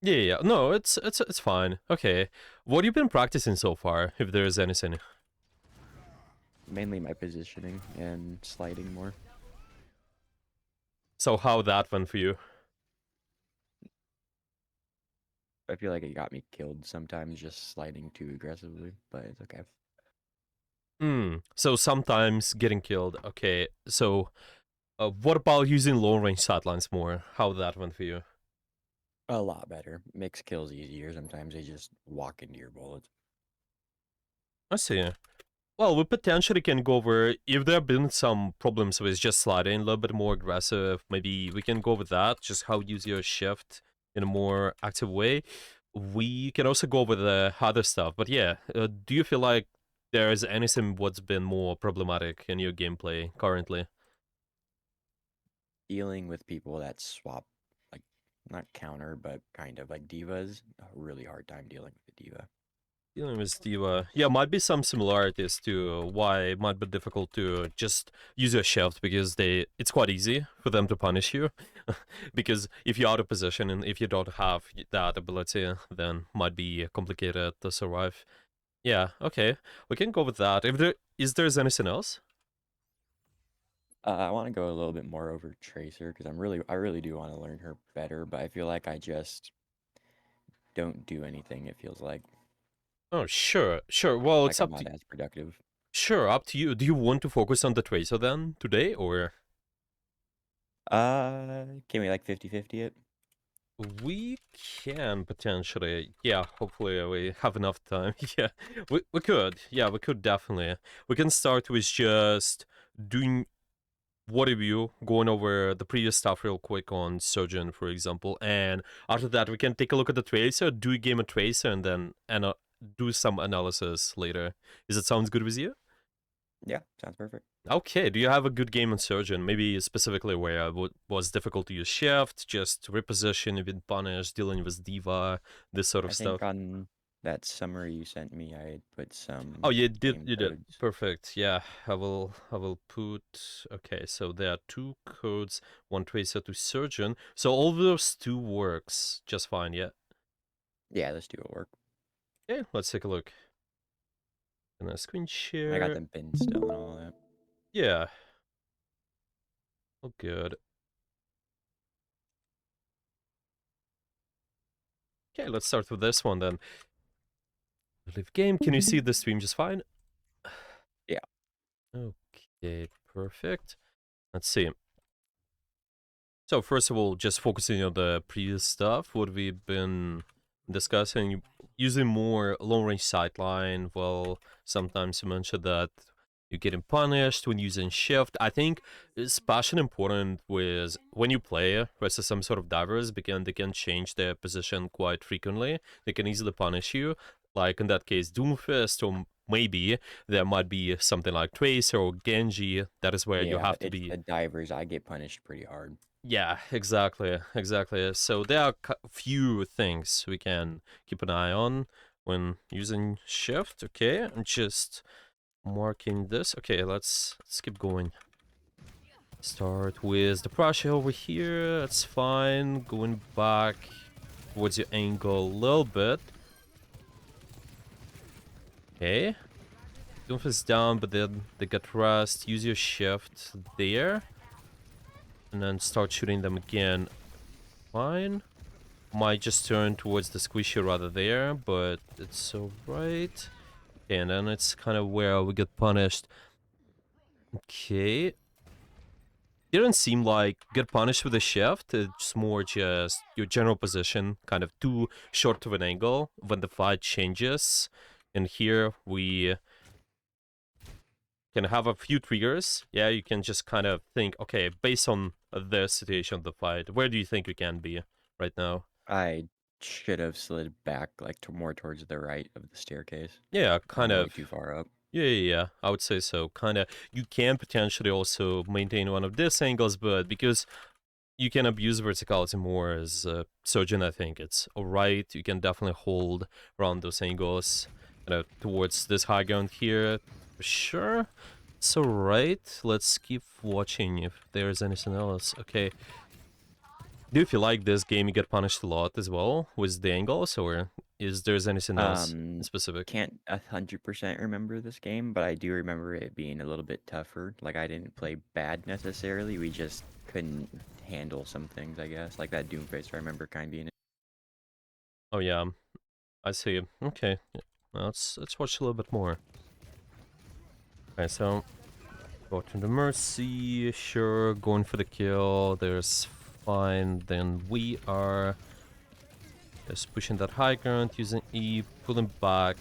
Yeah, yeah. No, it's fine. Okay. What have you been practicing so far, if there is anything? Mainly my positioning and sliding more. So how that went for you? I feel like it got me killed sometimes just sliding too aggressively, but it's okay. Hmm. So sometimes getting killed. Okay. So what about using long range sightlines more? How that went for you? A lot better. Makes kills easier. Sometimes they just walk into your bullets. I see. Well, we potentially can go over if there have been some problems with just sliding a little bit more aggressive. Maybe we can go over that, just how use your shift in a more active way. We can also go over the other stuff. But yeah, do you feel like there is anything what's been more problematic in your gameplay currently? Dealing with people that swap, like, not counter, but kind of like divas, a really hard time dealing with a diva. Dealing with Diva. Yeah, might be some similarities to why it might be difficult to just use your shift because it's quite easy for them to punish you. Because if you're out of position and if you don't have that ability, then might be complicated to survive. Yeah, okay. We can go with that. If there's anything else? I want to go a little bit more over Tracer because I really do want to learn her better, but I feel like I just don't do anything. It feels Oh, sure, sure. Well, like it's I'm up not to as productive. up to you. Do you want to focus on the Tracer then today or Can we like 50-50 it? we can potentially, yeah, hopefully we have enough time. Yeah, we could. Yeah, we could definitely. We can start with just doing what review, going over the previous stuff real quick on Sojourn, for example. And after that, we can take a look at the Tracer, do a game of Tracer, and then do some analysis later. Does it sounds good with you? Yeah, sounds perfect. Okay, do you have a good game on Surgeon? Maybe specifically where it was difficult to use shift, just reposition, even punish, dealing with Diva, this sort of I think stuff. on that summary you sent me, I put Oh, some you did, game you did. codes. Perfect. Yeah, I will put. Okay, so there are two codes, one tracer to surgeon. So all those two works just fine. Yeah. Yeah, let's do it work. Okay, let's take a look. Gonna screen I got share. them pinned still and all that. Yeah. Oh, good. Okay, let's start with this one then. Leave game. Can you see the stream just fine? Yeah. Okay, perfect. Let's see. So first of all, just focusing on the previous stuff, what we've been discussing, using more long-range sightline. Well, sometimes you mentioned that you're getting punished when using shift. I think it's especially important with when you play versus some sort of divers because they can change their position quite frequently. They can easily punish you. Like in that case, Doomfist, or maybe there might be something like Tracer or Genji. That is where you Yeah, have to it's be. the divers. I get punished pretty hard. Yeah, exactly, exactly. So there are few things we can keep an eye on when using shift. Okay, I'm just marking this. Okay, let's keep going. Start with the pressure over here. That's fine. Going back towards your angle a little bit. Okay. Doof is down, but then they got rust. Use your shift there. And then start shooting them again. Fine. Might just turn towards the squishy rather there, but it's alright. Okay, and then it's kind of where we get punished. Okay. Didn't seem like get punished with a shift. It's more just your general position, kind of too short of an angle when the fight changes. And here we can have a few triggers. Yeah, you can just kind of think, okay, based on the situation of the fight, where do you think you can be right now? I should have slid back like more towards the right of the staircase. Yeah, kind I'm way of. too far up. Yeah, yeah, yeah. I would say so. Kind of. You can potentially also maintain one of these angles, but because you can abuse verticality more as a surgeon, I think it's alright. You can definitely hold around those angles, towards this high ground here. For sure. It's alright. Let's keep watching if there's anything else. Okay. Do you feel like this game you get punished a lot as well with the angles, or is there's anything else Um, specific? can't 100% remember this game, but I do remember it being a little bit tougher. Like I didn't play bad necessarily. We just couldn't handle some things, I guess. Like that Doomfist, I remember kind of being. Oh yeah, I see. Okay, yeah. Well, let's watch a little bit more. Okay, so go to the Mercy, sure, going for the kill. There's fine. Then we are just pushing that high ground, using E, pulling back.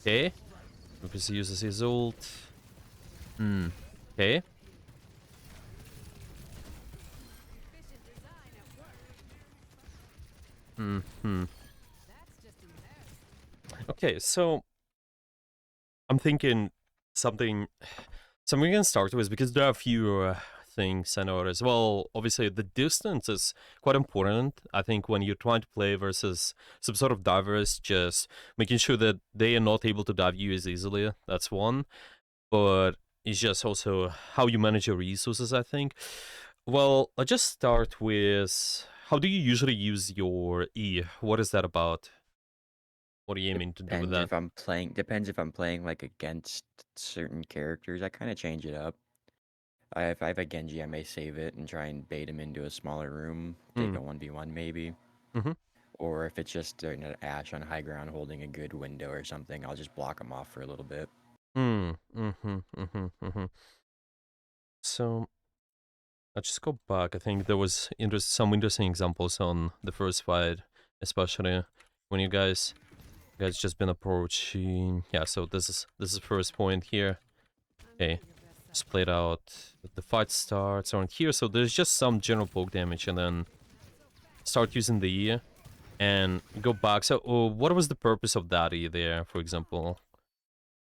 Okay, Lucas uses his ult. Okay. Hmm. Okay, so I'm thinking something we can start with, because there are a few things I noticed. Well, obviously the distance is quite important. I think when you're trying to play versus some sort of divers, just making sure that they are not able to dive you as easily. That's one. But it's just also how you manage your resources, I think. Well, I'll just start with, how do you usually use your E? What is that about? What are you aiming to do with that? Depends if I'm playing like against certain characters. I kind of change it up. If I have a Genji, I may save it and try and bait him into a smaller room, take Hmm. a 1v1 maybe. Mm-hmm. Or if it's just an Ashe on high ground holding a good window or something, I'll just block him off for a little bit. Hmm. Mm-hmm. Mm-hmm. Mm-hmm. So let's just go back. I think there was some interesting examples on the first fight, especially when you guys just been approaching. Yeah, so this is first point here. Okay, just played out. The fight starts around here, so there's just some general poke damage, and then start using the E and go back. So, what was the purpose of that E there, for example?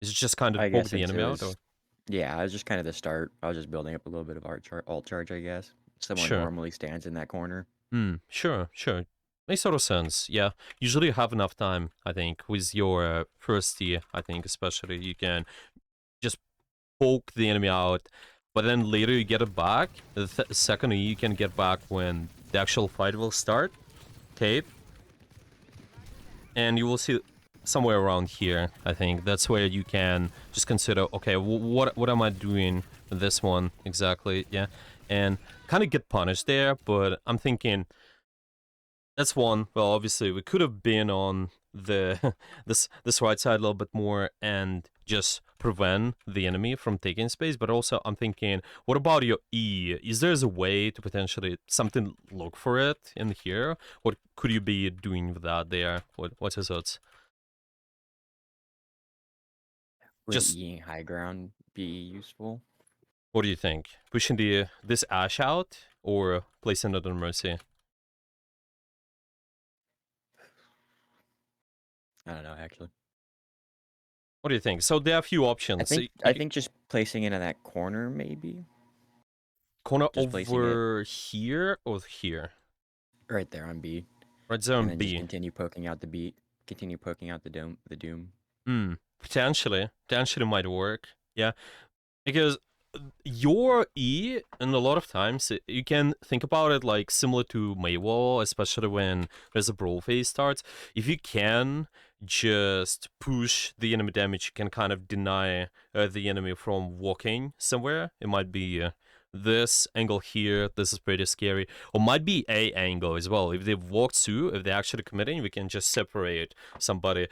Is it just kind of to I poke guess the it enemy out, was, or? yeah, it was just kind of the start. I was just building up a little bit of alt charge, I guess. Someone Sure. normally stands in that corner. Sure, sure. Makes sort of sense. Yeah. Usually you have enough time, I think, with your first E, I think, especially. You can just poke the enemy out, but then later you get it back. The second E you can get back when the actual fight will start. Okay. And you will see somewhere around here, I think. That's where you can just consider, okay, what am I doing with this one exactly? Yeah. And kind of get punished there, but I'm thinking, that's one. Well, obviously, we could have been on the this right side a little bit more and just prevent the enemy from taking space. But also, I'm thinking, what about your E? Is there a way to potentially something look for it in here? What could you be doing with that there? What's your thoughts? Would Just Eing high ground be useful? what do you think? Pushing this Ash out or placing it on Mercy? I don't know, actually. What do you think? So there are a few I options. think I think just placing it in that corner, maybe. Corner Just placing it over here or here? right there on B, Right there and on then just B. continue poking out the beat, continue poking out the doom. Potentially might work. Yeah, because your E, and a lot of times you can think about it like similar to Maywall, especially when there's a brawl phase starts. If you can just push the enemy damage, you can kind of deny the enemy from walking somewhere. It might be this angle here. This is pretty scary, or might be a angle as well. If they've walked through, if they're actually committing, we can just separate somebody.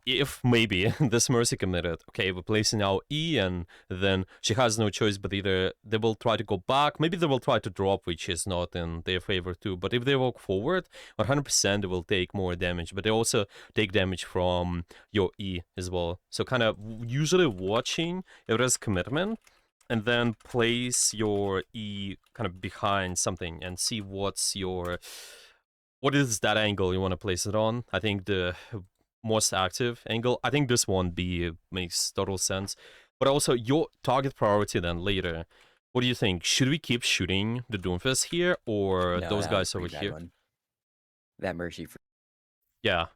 If maybe this Mercy committed, okay, we're placing our E, and then she has no choice but either they will try to go back, maybe they will try to drop, which is not in their favor too. But if they walk forward, 100% they will take more damage, but they also take damage from your E as well. So kind of usually watching if there's commitment, and then place your E kind of behind something and see what is that angle you want to place it on. I think the most active angle, I think this one B makes total sense. But also your target priority then later. What do you think? Should we keep shooting the Doomfist here or No, those that was a guys over pretty bad here? one. That Mercy. Yeah.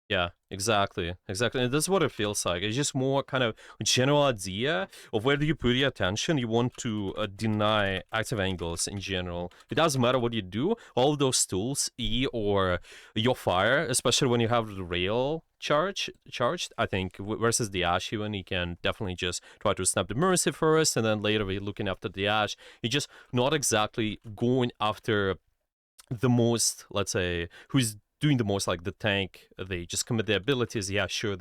Yeah, exactly, exactly. And that's what it feels like. It's just more kind of general idea of where do you put your attention. You want to deny active angles in general. It doesn't matter what you do. All those tools, E or your fire, especially when you have the rail charged. I think versus the Ash, even you can definitely just try to snap the Mercy first, and then later you're looking after the Ash. You're just not exactly going after the most, let's say, who's doing the most, like the tank. They just commit their abilities. Yeah, sure,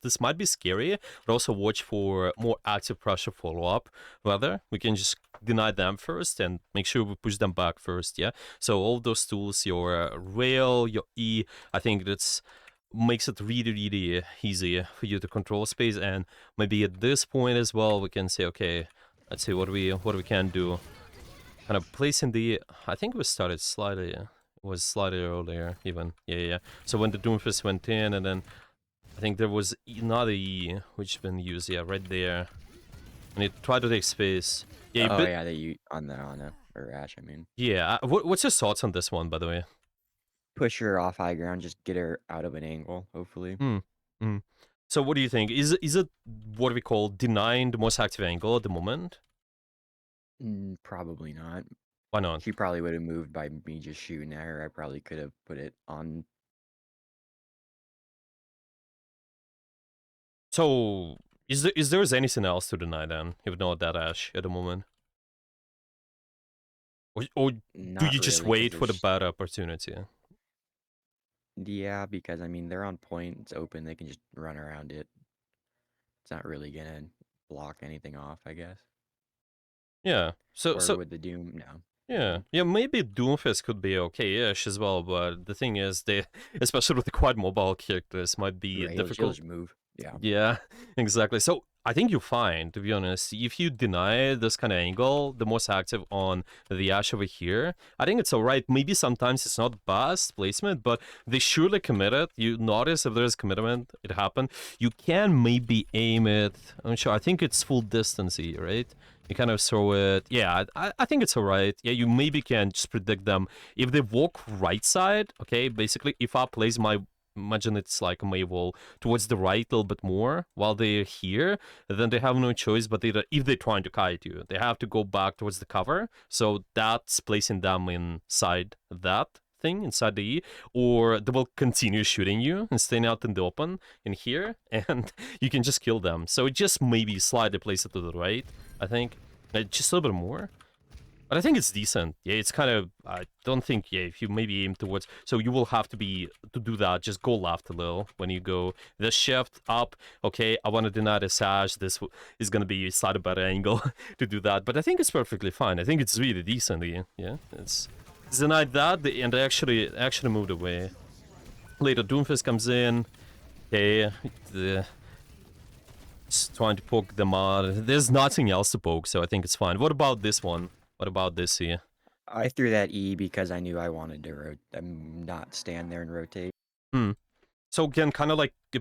this might be scary, but also watch for more active pressure follow-up. Rather, we can just deny them first and make sure we push them back first. Yeah, so all those tools, your rail, your E, I think that's makes it really easy for you to control space. And maybe at this point as well, we can say, okay, let's see what we can do. Kind of placing the, I think we started slightly, was slightly earlier even. Yeah. So when the Doomfist went in, and then I think there was another E which been used, yeah, right there. And it tried to take space. Yeah, Oh but yeah, they on the or Ash, I mean. yeah. What's your thoughts on this one, by the way? Push her off high ground, just get her out of an angle, hopefully. Hmm. Hmm. So what do you think? Is it what we call denying the most active angle at the moment? Probably not. Why not? She probably would have moved by me just shooting at her. I probably could have put it on. So is there anything else to deny then, if not that Ash at the moment? Or do Not you just really, because wait for the there's. better opportunity? Yeah, because I mean, they're on point. It's open. They can just run around it. It's not really gonna block anything off, I guess. Yeah. So Or so with the Doom, no. yeah. Yeah, maybe Doomfist could be okay-ish as well, but the thing is they especially with the quite mobile characters might be Right, she'll difficult. just move. Yeah. Yeah, exactly. So I think you're fine, to be honest. If you deny this kind of angle, the most active on the Ash over here, I think it's alright. Maybe sometimes it's not best placement, but they surely committed. You notice if there's commitment, it happened. You can maybe aim it. I'm not sure. I think it's full distance here, right? You kind of throw it. Yeah, I think it's alright. Yeah, you maybe can just predict them. If they walk right side, okay, basically, if I place my, imagine it's like a Maywall towards the right a little bit more while they're here, then they have no choice but either, if they're trying to kite you, they have to go back towards the cover. So that's placing them inside that thing, inside the E, or they will continue shooting you and staying out in the open in here, and you can just kill them. So just maybe slightly place it to the right, I think. Just a little bit more. But I think it's decent. Yeah, it's kind of, I don't think, yeah, if you maybe aim towards, so you will have to do that, just go left a little when you go. The shift up, okay, I want to deny the sash, this is going to be a slightly better angle to do that. But I think it's perfectly fine. I think it's really decent, yeah. It's denied that, and they actually moved away. Later, Doomfist comes in, okay, it's trying to poke them out. There's nothing else to poke, so I think it's fine. What about this one? What about this here? I threw that E because I knew I wanted to not stand there and rotate. Hmm. So again, kind of like a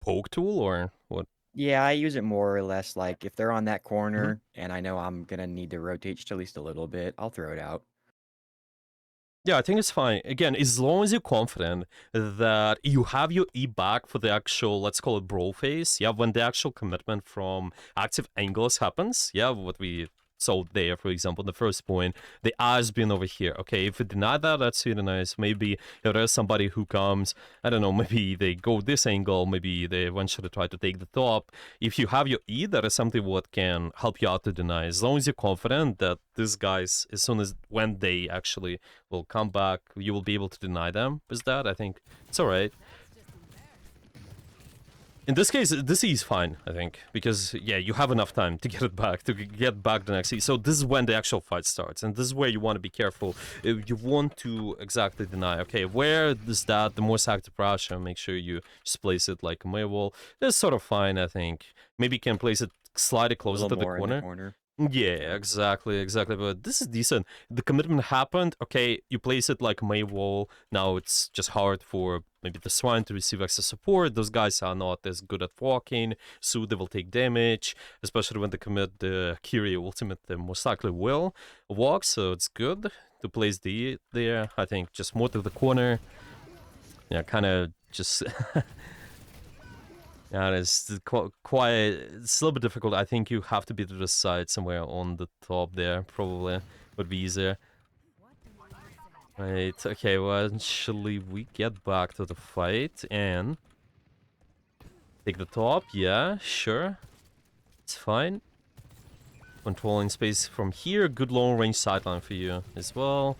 poke tool, or what? Yeah, I use it more or less like if they're on that Mhm. corner and I know I'm gonna need to rotate just at least a little bit, I'll throw it out. Yeah, I think it's fine. Again, as long as you're confident that you have your E back for the actual, let's call it bro phase. Yeah, when the actual commitment from active angles happens. Yeah, what we saw there, for example, the first point, the I's been over here. Okay, if we deny that, that's really nice. Maybe if there's somebody who comes, I don't know, maybe they go this angle, maybe they eventually try to take the top. If you have your E, that is something what can help you out to deny. As long as you're confident that these guys, as soon as when they actually will come back, you will be able to deny them with that. I think it's alright. In this case, this E is fine, I think, because, yeah, you have enough time to get it back, to get back the next E. So this is when the actual fight starts, and this is where you want to be careful. You want to exactly deny, okay, where is that, the most active pressure, make sure you just place it like a Maywall. That's sort of fine, I think. Maybe you can place it slightly A closer little to the more in the corner. corner. Yeah, exactly. But this is decent. The commitment happened. Okay, you place it like Maywall. Now it's just hard for maybe the Swine to receive extra support. Those guys are not as good at walking, so they will take damage, especially when they commit the Kiri ultimate. They most likely will walk, so it's good to place the there. I think just more to the corner. Yeah, kind of just yeah, it's quite. It's a little bit difficult. I think you have to be to the side somewhere on the top there. Probably would be easier. Right. Okay. Well, eventually we get back to the fight and take the top. Yeah. Sure. It's fine. Controlling space from here. Good long range sideline for you as well.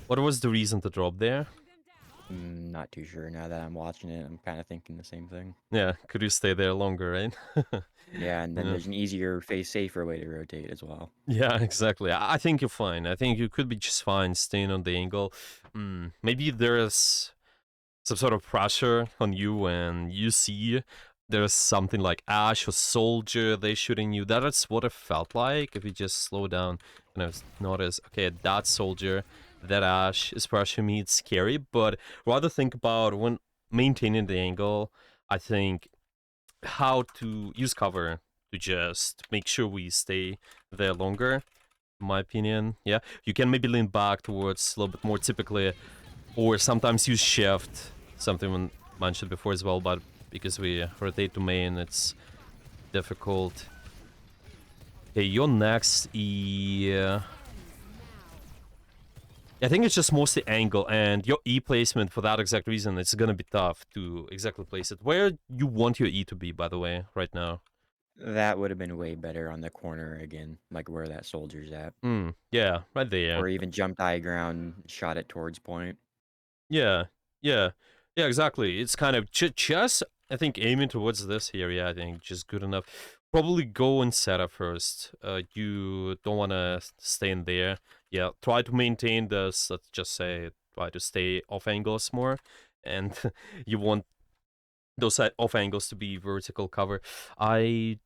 What was the reason to drop there? Not too sure now that I'm watching it. I'm kind of thinking the same thing. Yeah. Could you stay there longer, right? Yeah, and then Yeah. there's an easier, safer way to rotate as well. Yeah, exactly. I think you're fine. I think you could be just fine staying on the angle. Maybe there's some sort of pressure on you and you see there's something like Ash or Soldier, they shooting you. That's what it felt like if you just slow down and notice, okay, that Soldier, that Ash is pressuring me, it's scary, but rather think about when maintaining the angle, I think how to use cover to just make sure we stay there longer, in my opinion. Yeah, you can maybe lean back towards a little bit more typically, or sometimes use shift, something we mentioned before as well, but because we rotate to main, it's difficult. Okay, you're next. Yeah. I think it's just mostly angle, and your E placement for that exact reason, it's gonna be tough to exactly place it. Where you want your E to be, by the way, right now? That would have been way better on the corner again, like where that soldier's at. Yeah, right there. Or even jumped high ground, shot it towards point. Yeah, yeah, yeah, exactly. It's kind of just, I think, aiming towards this area, I think, just good enough. Probably go and set up first. You don't want to stay in there. Yeah, try to maintain this, let's just say, try to stay off angles more. And you want those off angles to be vertical cover. Yeah,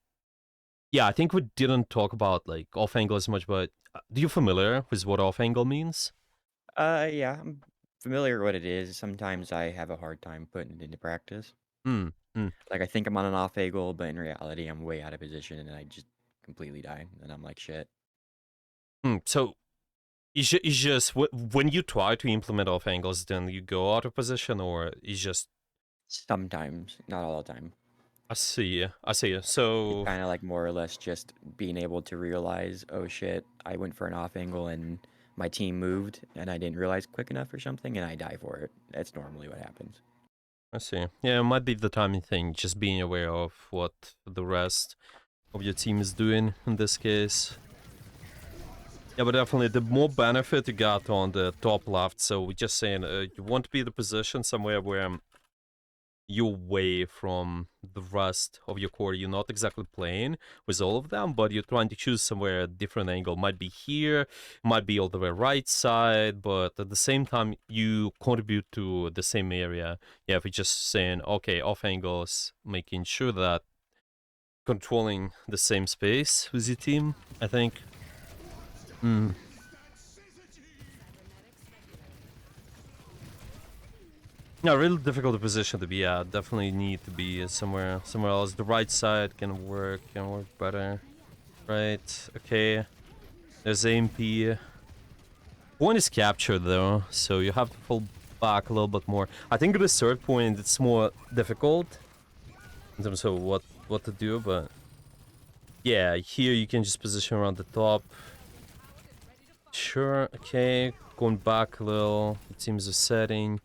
I think we didn't talk about, like, off angle as much, but do you familiar with what off angle means? Yeah, I'm familiar what it is. Sometimes I have a hard time putting it into practice. Hmm. Like I think I'm on an off angle, but in reality I'm way out of position and I just completely die. And I'm like shit. So it's just when you try to implement off angles, then you go out of position, or it's just Sometimes, not all the time. I see, I see. It's So kind of like more or less just being able to realize, oh shit, I went for an off angle and my team moved and I didn't realize quick enough or something and I die for it. That's normally what happens. I see. Yeah, it might be the timing thing, just being aware of what the rest of your team is doing in this case. Yeah, but definitely the more benefit you got on the top left. So we're just saying you want to be in the position somewhere where you're away from the rest of your core. You're not exactly playing with all of them, but you're trying to choose somewhere a different angle. Might be here, might be all the way right side, but at the same time, you contribute to the same area. Yeah, if you're just saying, okay, off angles, making sure that controlling the same space with your team, I think. Yeah, really difficult position to be at. Definitely need to be somewhere else. The right side can work better. Right, okay. There's AMP. Point is captured though, so you have to pull back a little bit more. I think at the third point it's more difficult in terms of what to do, but yeah, here you can just position around the top. Sure, okay. Going back a little. It seems a setting.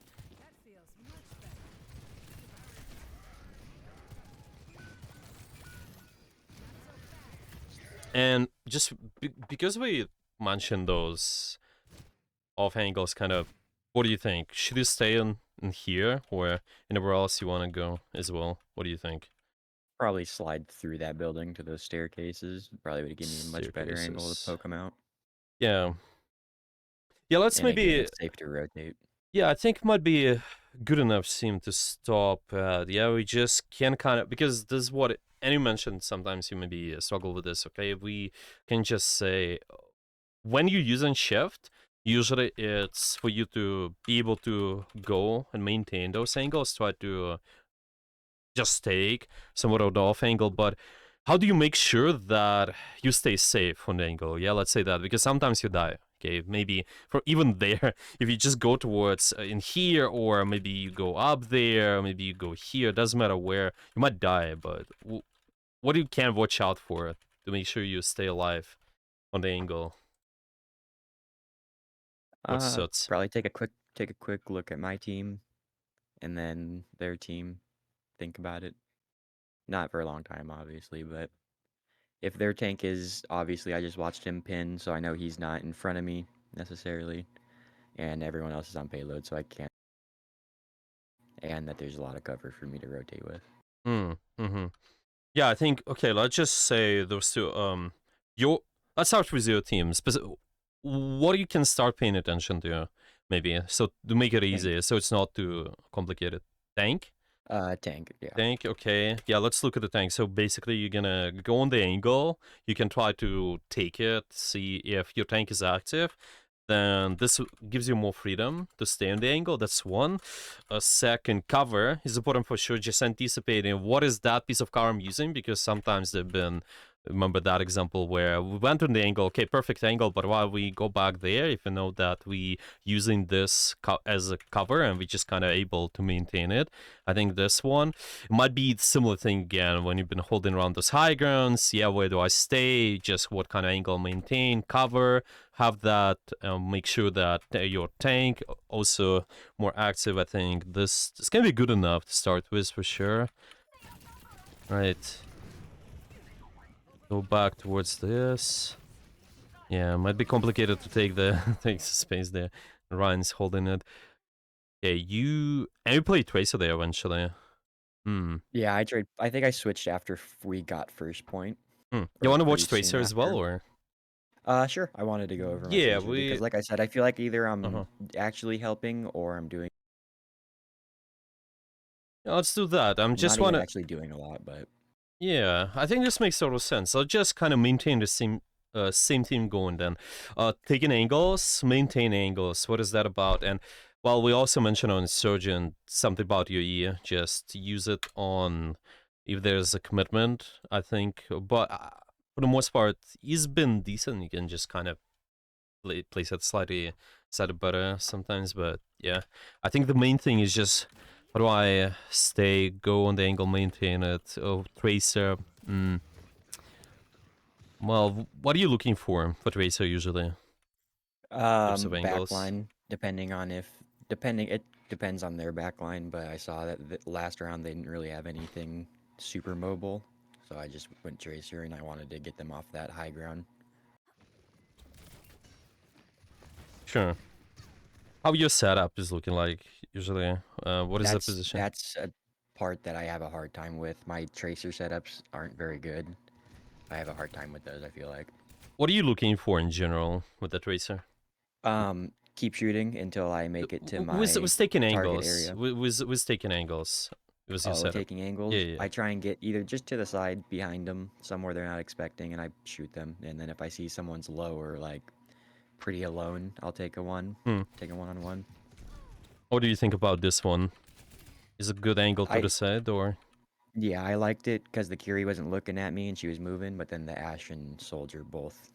And just because we mentioned those off angles, kind of, what do you think? Should you stay in here, or anywhere else you want to go as well? What do you think? Probably slide through that building to those staircases. Probably would give me a much better angle to Staircases. poke them out. Yeah. Yeah, let's And again, maybe. it's safe to rotate. Yeah, I think it might be a good enough seam to stop. Yeah, we just can kind of, because this is what, and you mentioned sometimes you maybe struggle with this, okay? We can just say, when you're using shift, usually it's for you to be able to go and maintain those angles, try to just take somewhat of the off angle, but how do you make sure that you stay safe on the angle? Yeah, let's say that, because sometimes you die, Okay, maybe from even there, if you just go towards in here, or maybe you go up there, maybe you go here, doesn't matter where, you might die, but what you can watch out for to make sure you stay alive on the angle? What's suits? Probably take a quick look at my team and then their team. Think about it. Not for a long time, obviously, but if their tank is obviously I just watched him pin, so I know he's not in front of me necessarily, and everyone else is on payload, so I can't. And that there's a lot of cover for me to rotate with. Mm-hmm. Yeah, I think, okay, let's just say those two, your, let's start with your team. What you can start paying attention to, maybe, so to make it Tank. easy, so it's not too complicated. Tank? Tank, yeah. Tank, okay. Yeah, let's look at the tank. So basically, you're gonna go on the angle. You can try to take it, see if your tank is active. Then this gives you more freedom to stay on the angle. That's one. A second, cover is important for sure. Just anticipating what is that piece of cover I'm using, because sometimes they've been. Remember that example where we went on the angle, okay, perfect angle, but while we go back there, if you know that we using this as a cover and we just kind of able to maintain it. I think this one it might be similar thing again when you've been holding around those high grounds. Yeah, where do I stay? Just what kind of angle maintain, cover, have that, make sure that your tank also more active. I think this can be good enough to start with for sure. Right. Go back towards this. Yeah, might be complicated to take the take the space there. Ryan's holding it. Okay, you play Tracer there eventually. Yeah, I think I switched after we got first point, You or want to watch pretty soon Tracer as well, after. or? Sure. I wanted to go over my Yeah, tracer because, we. like I said, I feel like either I'm Uh-huh. actually helping or I'm doing. Yeah, let's do that. I'm I'm not just even wanna. actually doing a lot, but Yeah, I think this makes total sense. I'll just kind of maintain the same theme going then. Taking angles, maintain angles. What is that about? And well, we also mentioned on Surgeon something about your ear. Just use it on if there's a commitment. I think, but for the most part, he's been decent. You can just kind of place it slightly better sometimes. But yeah, I think the main thing is just how do I stay, go on the angle, maintain it. Oh, Tracer. Well, what are you looking for Tracer usually? Types of angles. backline depending it depends on their backline, but I saw that the last round they didn't really have anything super mobile, so I just went tracer and I wanted to get them off that high ground. Sure. How your setup is looking like usually? What is the position? That's a part that I have a hard time with. My tracer setups aren't very good. I have a hard time with those, I feel like. What are you looking for in general with the Tracer? Keep shooting until I make it to my Was taking target angles. area. Was taking angles. It was your Oh, setup. taking Yeah, angles. yeah, yeah. I try and get either just to the side behind them, somewhere they're not expecting, and I shoot them. And then if I see someone's low or like pretty alone, I'll take a one. Hmm. Take a one-on-one. What do you think about this one? Is it a good angle to the I side or Yeah, I liked it because the Curie wasn't looking at me and she was moving, but then the Ash and Soldier both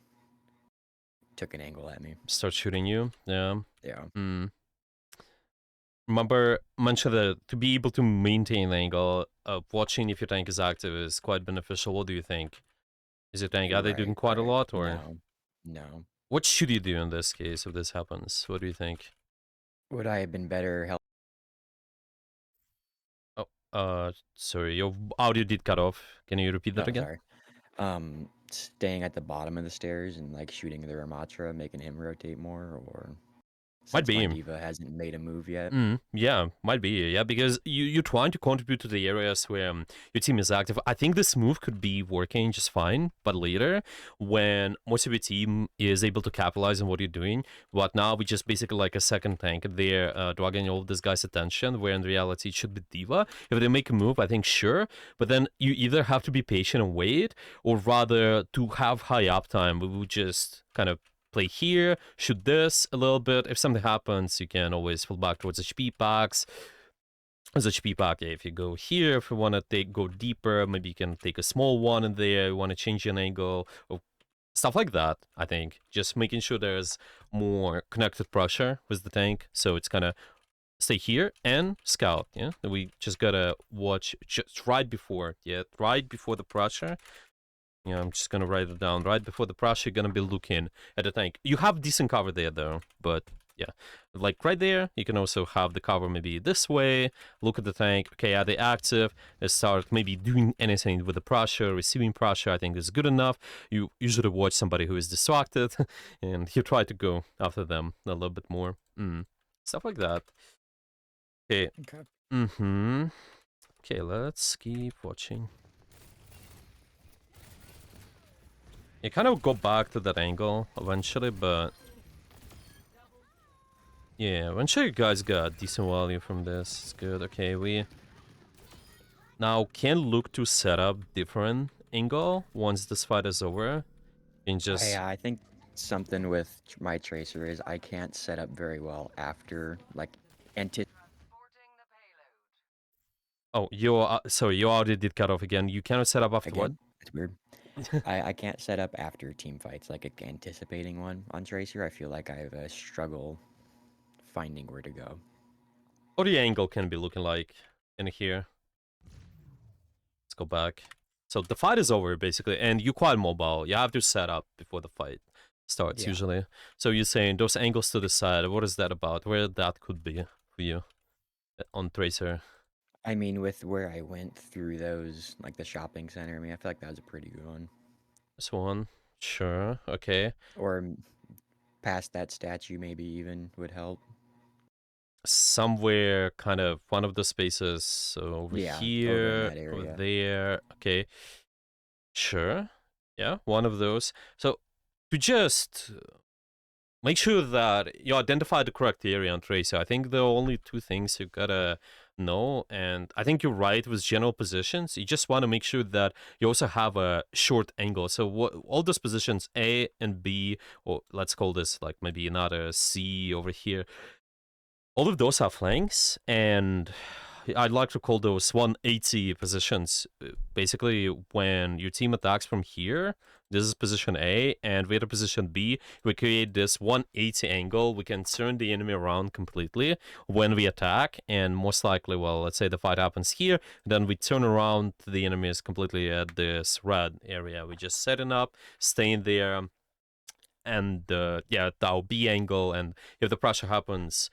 took an angle at me. start shooting you? Yeah. Yeah. Hmm. Remember, mention that to be able to maintain the angle, watching if your tank is active is quite beneficial. What do you think? Is your tank, are they doing Right, quite a right. lot, or No. No. what should you do in this case if this happens? What do you think? Would I have been better help? Oh, sorry, your audio did cut off. Can you repeat that Oh, again? sorry. Staying at the bottom of the stairs and like shooting the Ramatra, making him rotate more, or Might since my be. diva hasn't made a move yet. Yeah, might be. Yeah, because you're trying to contribute to the areas where your team is active. I think this move could be working just fine, but later, when most of your team is able to capitalize on what you're doing, but now we just basically like a second tank there, dragging all of this guy's attention, where in reality it should be Diva. If they make a move, I think sure, but then you either have to be patient and wait, or rather to have high uptime, we would just kind of play here, shoot this a little bit. If something happens, you can always fall back towards HP packs. As HP pack, if you go here, if you want to go deeper, maybe you can take a small one in there. You want to change an angle, or stuff like that. I think just making sure there's more connected pressure with the tank, so it's gonna stay here and scout. Yeah, we just gotta watch just right before. Yeah, right before the pressure. Yeah, I'm just gonna write it down. Right before the pressure, you're gonna be looking at the tank. You have decent cover there though, but yeah, like right there, you can also have the cover maybe this way. Look at the tank. Okay, are they active? They start maybe doing anything with the pressure, receiving pressure. I think is good enough. You usually watch somebody who is distracted, and you try to go after them a little bit more. Stuff like that. Okay. Okay. Okay, let's keep watching. You kind of go back to that angle eventually, but yeah, eventually you guys got decent value from this. It's good. Okay, we now can look to set up different angle once this fight is over. And just I think something with my Tracer is I can't set up very well after, like, oh, you sorry, you already did cut off again. You cannot set up after what? again, it's weird. I can't set up after team fights, like anticipating one on Tracer. I feel like I have a struggle finding where to go. What the angle can be looking like in here? Let's go back. So the fight is over basically, and you're quite mobile. You have to set up before the fight starts Yeah. usually. So you're saying those angles to the side. What is that about? Where that could be for you on Tracer? I mean, with where I went through those, like the shopping center, I mean, I feel like that was a pretty good one. This one, sure, okay. Or past that statue, maybe even would help. Somewhere, kind of one of the spaces. So over Yeah, over in here, that over area. there. Okay, sure. Yeah, one of those. So to just make sure that you identify the correct area on Tracer. I think there are only two things you gotta know, and I think you're right with general positions. You just want to make sure that you also have a short angle. So all those positions A and B, or let's call this like maybe another C over here, all of those have flanks, and I'd like to call those 180 positions. Basically, when your team attacks from here, this is position A, and we're at position B, we create this 180 angle. We can turn the enemy around completely when we attack, and most likely, well, let's say the fight happens here, then we turn around, the enemy is completely at this red area. We just setting up, staying there, and yeah, that'll B angle, and if the pressure happens,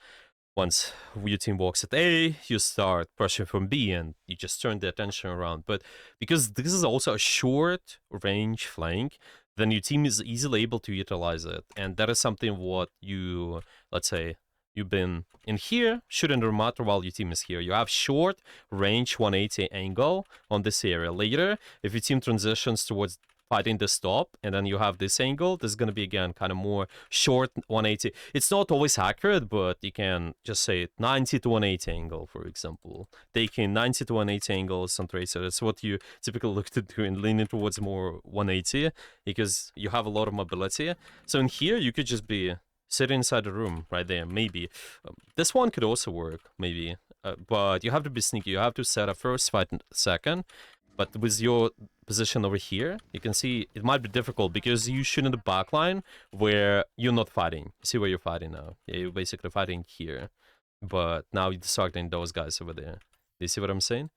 once your team walks at A, you start pressuring from B and you just turn the attention around. But because this is also a short range flank, then your team is easily able to utilize it. And that is something what you, let's say, you've been in here, shooting the matter while your team is here. You have short range 180 angle on this area. Later, if your team transitions towards fighting the stop, and then you have this angle, this is going to be again kind of more short 180. It's not always accurate, but you can just say 90 to 180 angle, for example. Taking 90 to 180 angles on Tracer, that's what you typically look to do, and leaning towards more 180 because you have a lot of mobility. So in here, you could just be sitting inside the room right there, maybe. This one could also work, maybe. But you have to be sneaky. You have to set up first, fight second. But with your position over here, you can see it might be difficult because you shoot in the back line where you're not fighting. See where you're fighting now. Yeah, you're basically fighting here. But now you're distracting those guys over there. Do you see what I'm saying?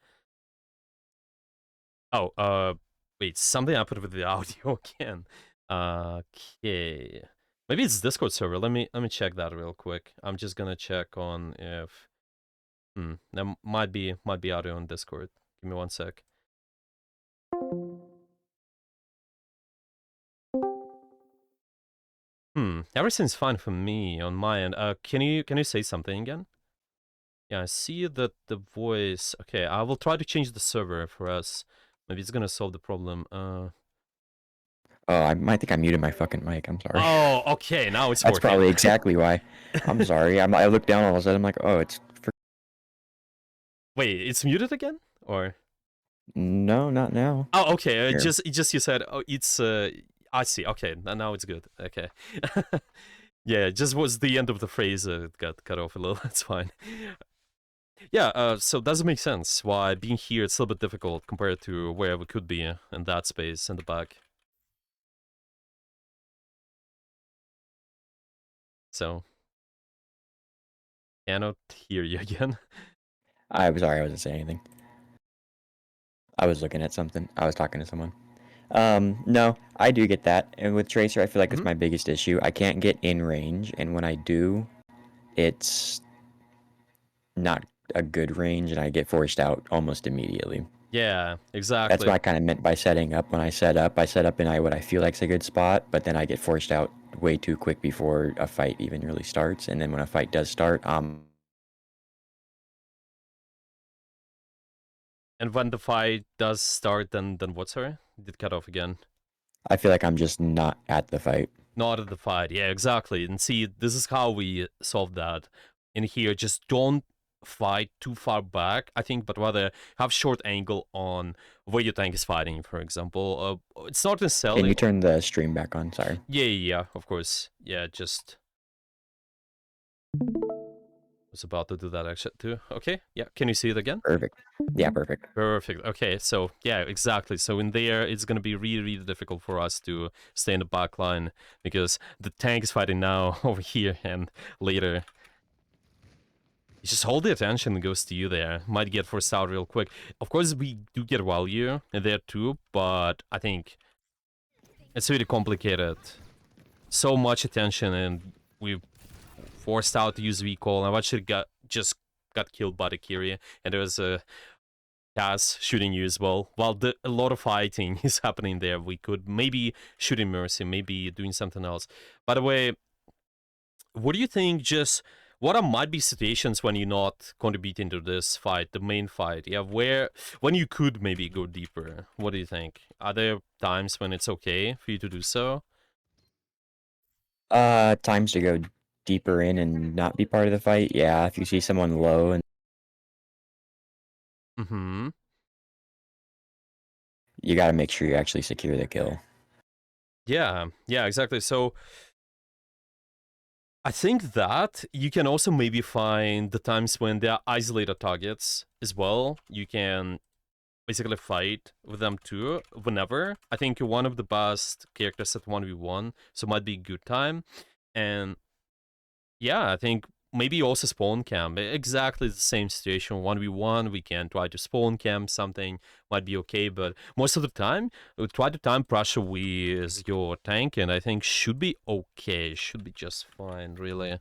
Oh, wait, something happened with the audio again. Okay. Maybe it's Discord server. Let me check that real quick. I'm just gonna check on if that might be audio on Discord. Give me one sec. Everything's fine for me on my end. Can you say something again? Yeah, I see that the voice. Okay, I will try to change the server for us. Maybe it's gonna solve the problem. Oh, I might think I muted my fucking mic. I'm sorry. Oh, okay, now it's That's working. probably exactly why. I'm sorry. I looked down all of a sudden. I'm like, oh, it's. Wait, it's muted again, or? No, not now. Oh, okay. Here. Just you said. Oh, it's. I see. Okay, now it's good. Okay. Yeah, it just was the end of the phrase got cut off a little. That's fine. Yeah, so does it make sense why being here it's a little bit difficult compared to where we could be in that space in the back? So, cannot hear you again. I was sorry, I wasn't saying anything. I was looking at something. I was talking to someone. No, I do get that. And with Tracer, I feel like it's Mhm. my biggest issue. I can't get in range, and when I do, it's not a good range, and I get forced out almost immediately. Yeah, That's what exactly. I kind of meant by setting up. When I set up in what I feel like is a good spot, but then I get forced out way too quick before a fight even really starts. And then when a fight does start, And when the fight does start, then what's her? Did cut off again. I feel like I'm just not at the fight. Not at the fight. Yeah, exactly. And see, this is how we solve that in here. Just don't fight too far back, I think, but rather have short angle on where your tank is fighting, for example. It's not Can necessarily... you turn the stream back on? Sorry. Yeah, of course. Yeah, just was about to do that actually too. Okay, yeah. Can you see it again? Perfect. Yeah, perfect. Perfect. Okay, so yeah, exactly. So in there, it's gonna be really difficult for us to stay in the back line because the tank is fighting now over here and later. You just hold the attention and goes to you there. Might get forced out real quick. Of course, we do get value in there too, but I think it's really complicated. So much attention, and we forced out to use recall. And I actually just got killed by the Kyrie, and there was a Cass shooting you as well. While a lot of fighting is happening there, we could maybe shooting Mercy, maybe doing something else. By the way, what do you think? Just what are might be situations when you're not contributing to this fight, the main fight? Yeah, when you could maybe go deeper. What do you think? Are there times when it's okay for you to do so? Times to go deeper in and not be part of the fight. Yeah, if you see someone low and Mm-hmm. you got to make sure you actually secure the kill. Yeah, exactly. So I think that you can also maybe find the times when there are isolated targets as well. You can basically fight with them too, whenever. I think you're one of the best characters at 1v1, so it might be a good time. And yeah, I think maybe also spawn camp. Exactly the same situation. 1v1, we can try to spawn camp something, might be okay, but most of the time, try to time pressure with your tank, and I think should be okay. Should be just fine, really.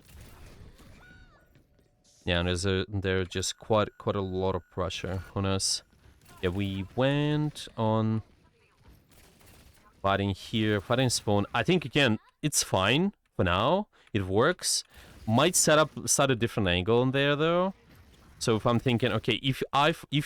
Yeah, and there's just quite a lot of pressure on us. Yeah, we went on fighting here, fighting spawn. I think again, it's fine for now. It works. Might start a different angle in there though. So if I'm thinking, okay, if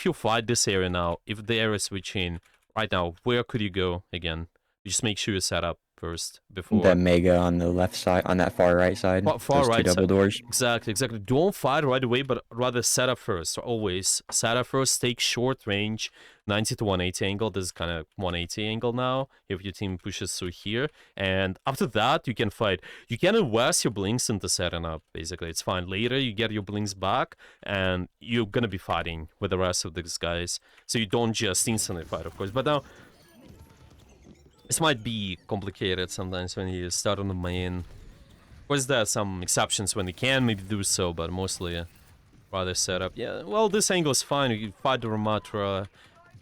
you fight this area now, if the area is switching right now, where could you go again? You just make sure you set up first The before Mega on the left side, on that far right side, far those two right double side. doors. Exactly. Don't fight right away, but rather set up first. Always set up first. Take short range, 90 to 180 angle. This is kind of 180 angle now. If your team pushes through here, and after that you can fight. You can invest your blinks into setting up. Basically, it's fine. Later you get your blinks back, and you're gonna be fighting with the rest of these guys. So you don't just instantly fight, of course. But now this might be complicated sometimes when you start on the main. Was there some exceptions when you can maybe do so, but mostly rather set up. Yeah, well, this angle is fine. You fight the Ramatra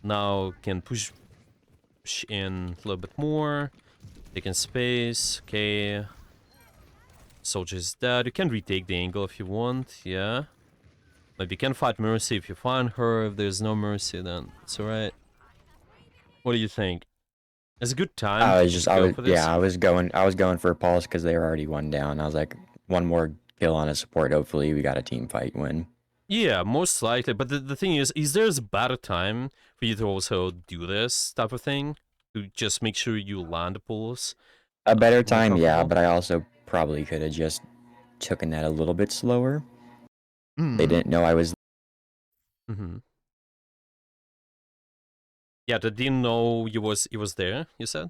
now, can push in a little bit more, taking space. Okay, Soldier's dead. You can retake the angle if you want. Yeah, but you can fight Mercy if you find her. If there's no Mercy, then it's alright. What do you think? It's a good time to go for this. I was going for a pulse because they were already one down. I was like, one more kill on a support. Hopefully, we got a team fight win. Yeah, most likely. But the thing is there a better time for you to also do this type of thing? To just make sure you land the pulls A better more time, yeah, comfortable? but I also probably could have just taken that a little bit slower. They Mm-hmm. didn't know I was. Mm-hmm. Yeah, they didn't know you was there, you said?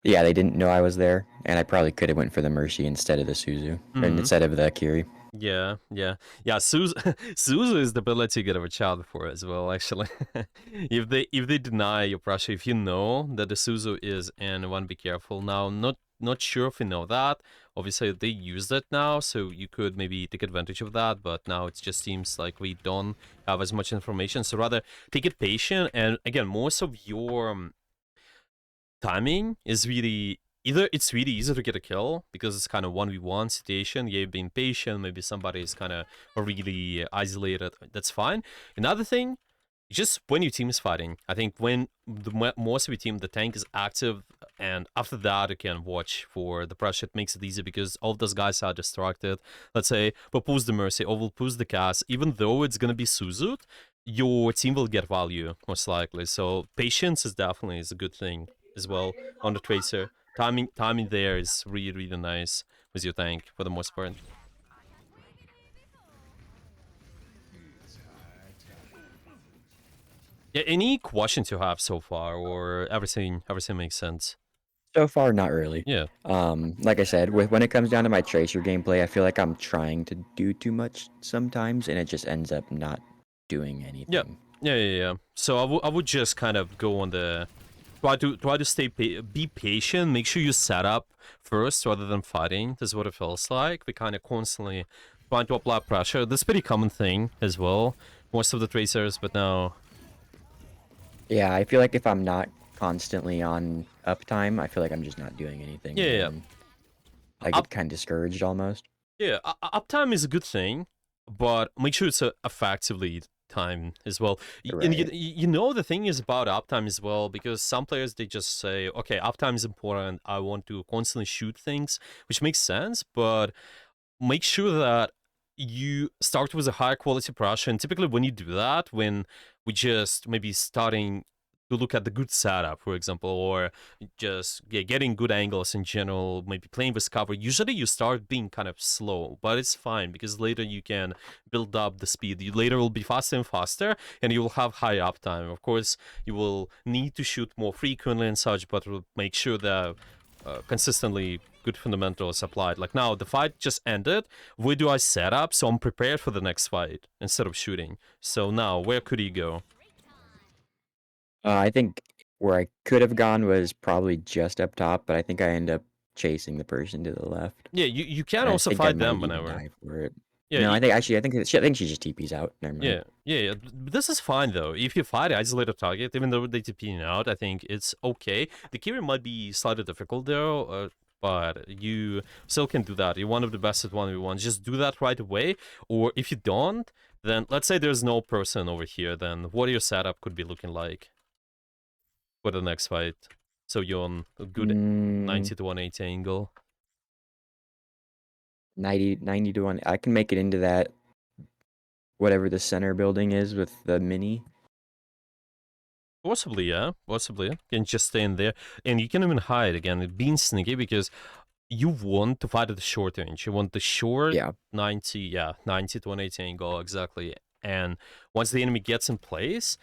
Yeah, they didn't know I was there, and I probably could have went for the Mercy instead of the Suzu, or Mm-hmm. instead of the Kiri. Yeah. Suzu, Suzu is the ability to get a child for as well. Actually, if they deny your pressure, if you know that the Suzu is in one, be careful. Now, not sure if you know that Obviously, they used it now, so you could maybe take advantage of that, but now it just seems like we don't have as much information. So rather, take it patient, and again, most of your timing is really either it's really easy to get a kill because it's kind of 1v1 situation, you've been patient, maybe somebody is kind of really isolated, that's fine. Another thing, just when your team is fighting, I think when most of your team, the tank is active, and after that you can watch for the pressure. It makes it easy because all of those guys are distracted. Let's say we'll push the mercy or we'll push the cast, even though it's gonna be Suzut, your team will get value most likely. So patience is definitely is a good thing as well on the Tracer. Timing there is really nice with your tank for the most part. Yeah, any questions you have so far, or everything makes sense? So far, not really. Yeah. Like I said, when it comes down to my Tracer gameplay, I feel like I'm trying to do too much sometimes, and it just ends up not doing Yeah. anything. Yeah. So I would just kind of go on the try to stay be patient. Make sure you set up first rather than fighting. This is what it feels like. We kind of constantly trying to apply pressure. That's a pretty common thing as well. Most of the tracers, but now. Yeah, I feel like if I'm not constantly on uptime, I feel like I'm just not doing anything, Yeah, and yeah. then I Up, get kind of discouraged almost. yeah. Uptime is a good thing, but make sure it's effectively time as well. And Right. you know the thing is about uptime as well, because some players they just say, okay, uptime is important. I want to constantly shoot things, which makes sense, but make sure that you start with a high quality brush. And typically when you do that, when we just maybe starting to look at the good setup, for example, or just getting good angles in general, maybe playing with cover, usually you start being kind of slow, but it's fine because later you can build up the speed. You later will be faster and faster, and you will have high uptime. Of course, you will need to shoot more frequently and such, but will make sure that consistently good fundamentals applied. Like now, the fight just ended. Where do I set up so I'm prepared for the next fight instead of shooting? So now, where could he go? I think where I could have gone was probably just up top, but I think I end up chasing the person to the left. Yeah, you can And I also think I fight might them even whenever. die for it. Yeah, No, I think she just TP's out. Never mind. yeah. This is fine though. If you fight isolated target, even though they TPing out, I think it's okay. The Kiri might be slightly difficult though, but you still can do that. You're one of the best at 1v1. Just do that right away. Or if you don't, then let's say there's no person over here, then what your setup could be looking like for the next fight. So you're on a good Mm, 90 to 180 angle. 90 to 1. I can make it into that, whatever the center building is with the mini. Possibly, yeah. Possibly. You can just stay in there. And you can even hide again, being sneaky, because you want to fight at the short range. You want the short Yeah. 90 to 180 angle, exactly. And once the enemy gets in place,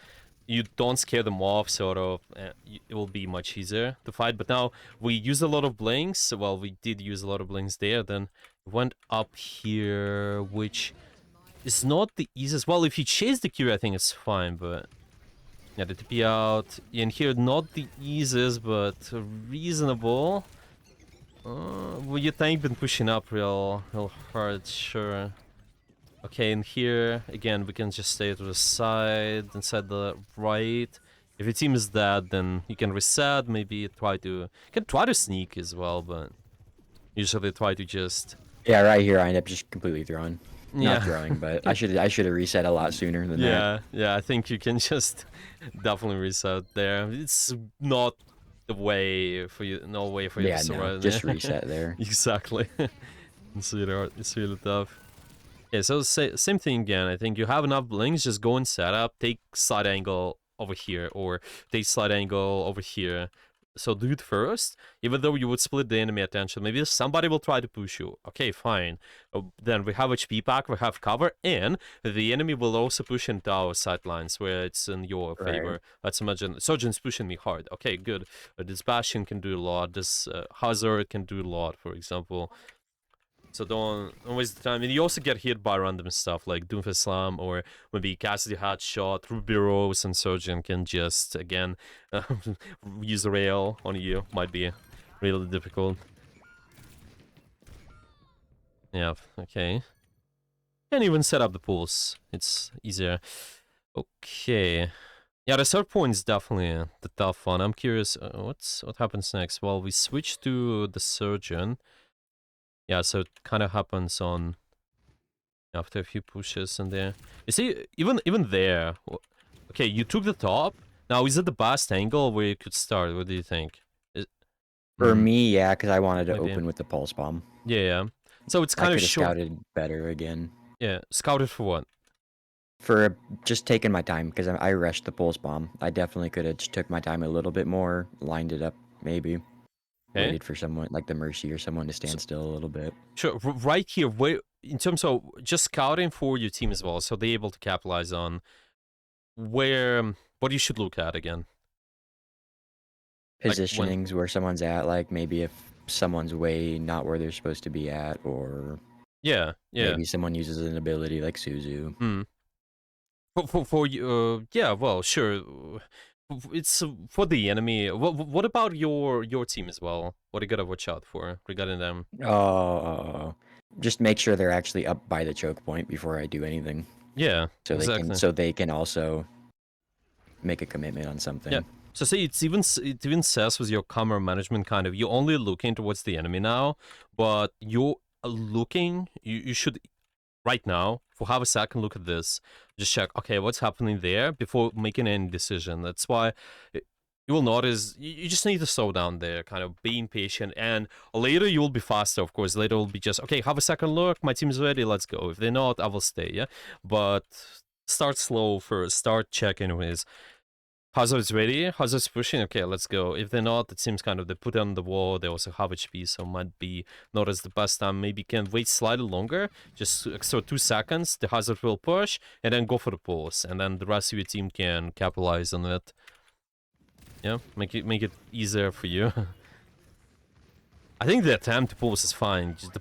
you don't scare them off, sort of. It will be much easier to fight. But now we use a lot of blinks. Well, we did use a lot of blinks there. Then we went up here, which is not the easiest. Well, if you chase the Kiri, I think it's fine, but yeah, the TP out. And here, not the easiest, but reasonable. Well, your tank been pushing up real hard, sure. Okay, and here, again, we can just stay to the side, inside the right. If your team is dead, then you can reset, maybe try to... You can try to sneak as well, but usually try to just... Yeah, right here I end up just completely throwing. Not Yeah. throwing, but I should have reset a lot sooner than that. Yeah, I think you can just definitely reset there. It's not the way for you, no way for you to Yeah, no, survive just there. reset there. Exactly. It's really tough. Yeah, so same thing again. I think you have enough blinks, just go and set up, take side angle over here, or take side angle over here. So do it first, even though you would split the enemy attention. Maybe somebody will try to push you. Okay, fine. Then we have HP pack, we have cover, and the enemy will also push into our sidelines where it's in your Right. favor. Let's imagine Sojourn's pushing me hard. Okay, good. This Bastion can do a lot. This Hazard can do a lot, for example. So don't waste the time. And you also get hit by random stuff like Doomfist Slam or maybe Cassidy Headshot, Ruby Rose, and Surgeon can just, again, use a rail on you. Might be really difficult. Yeah, okay. Can't even set up the pools. It's easier. Okay. Yeah, the third point is definitely the tough one. I'm curious, what happens next? Well, we switch to the surgeon. Yeah, so it kind of happens on after a few pushes in there. You see, even there. Okay, you took the top. Now, is it the best angle where you could start? What do you think? Is, For hmm, me, yeah, because I wanted to maybe. open with the pulse bomb. Yeah, yeah. So it's I kind of could have short. scouted better again. Yeah, scouted for what? For just taking my time, because I rushed the pulse bomb. I definitely could have just took my time a little bit more, lined it up, maybe. Okay. Waited for someone, like the Mercy or someone to So, stand still a little bit. sure, right here, where in terms of just scouting for your team as well, so they're able to capitalize on where what you should look at again. Like when, Positionings where someone's at, like maybe if someone's way not where they're supposed to be at, or yeah, yeah. maybe someone uses an ability like Suzu. Hmm. For you, yeah, well, sure. It's for the enemy. What about your team as well? What do you gotta watch out for regarding them? Oh, just make sure they're actually up by the choke point before I do anything, Yeah, exactly. so they can also make a commitment on Yeah. something. So see, it even says with your camera management kind of you're only looking towards the enemy now, but you're looking. You should right now for half a second look at this, just check. Okay, what's happening there before making any decision. That's why. You will notice you just need to slow down there, kind of being patient, and later you will be faster. Of course, later will be just okay. Have a second look. My team's ready. Let's go. If they're not, I will stay. Yeah, but start slow first. Start checking with Hazard's ready. Hazard's pushing. Okay, let's go. If they're not, it seems kind of they put it on the wall. They also have HP, so might be not as the best time. Maybe can wait slightly longer. Just so 2 seconds. The Hazard will push and then go for the pulse, and then the rest of your team can capitalize on it. Yeah, make it easier for you. I think the attempt to pulse is fine. Just to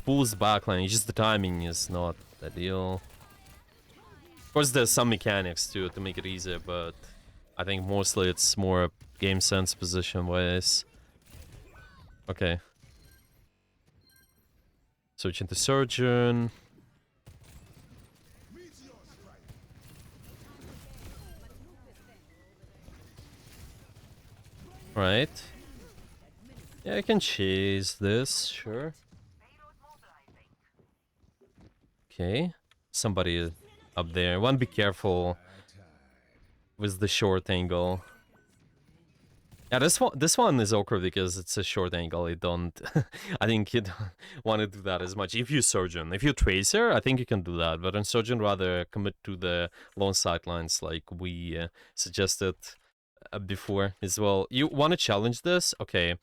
pulse the backline. Just the timing is not ideal. Of course, there's some mechanics to make it easier, but I think mostly it's more game sense position wise. Okay. Switching to Surgeon. Right. Yeah, I can chase this, sure. Okay. Somebody up there. Want to be careful with the short angle. Yeah, this one is awkward because it's a short angle. You don't, I think you don't want to do that as much. If you Surgeon, if you Tracer, I think you can do that. But in Surgeon, rather commit to the long sidelines like we suggested before as well. You want to challenge this? Okay,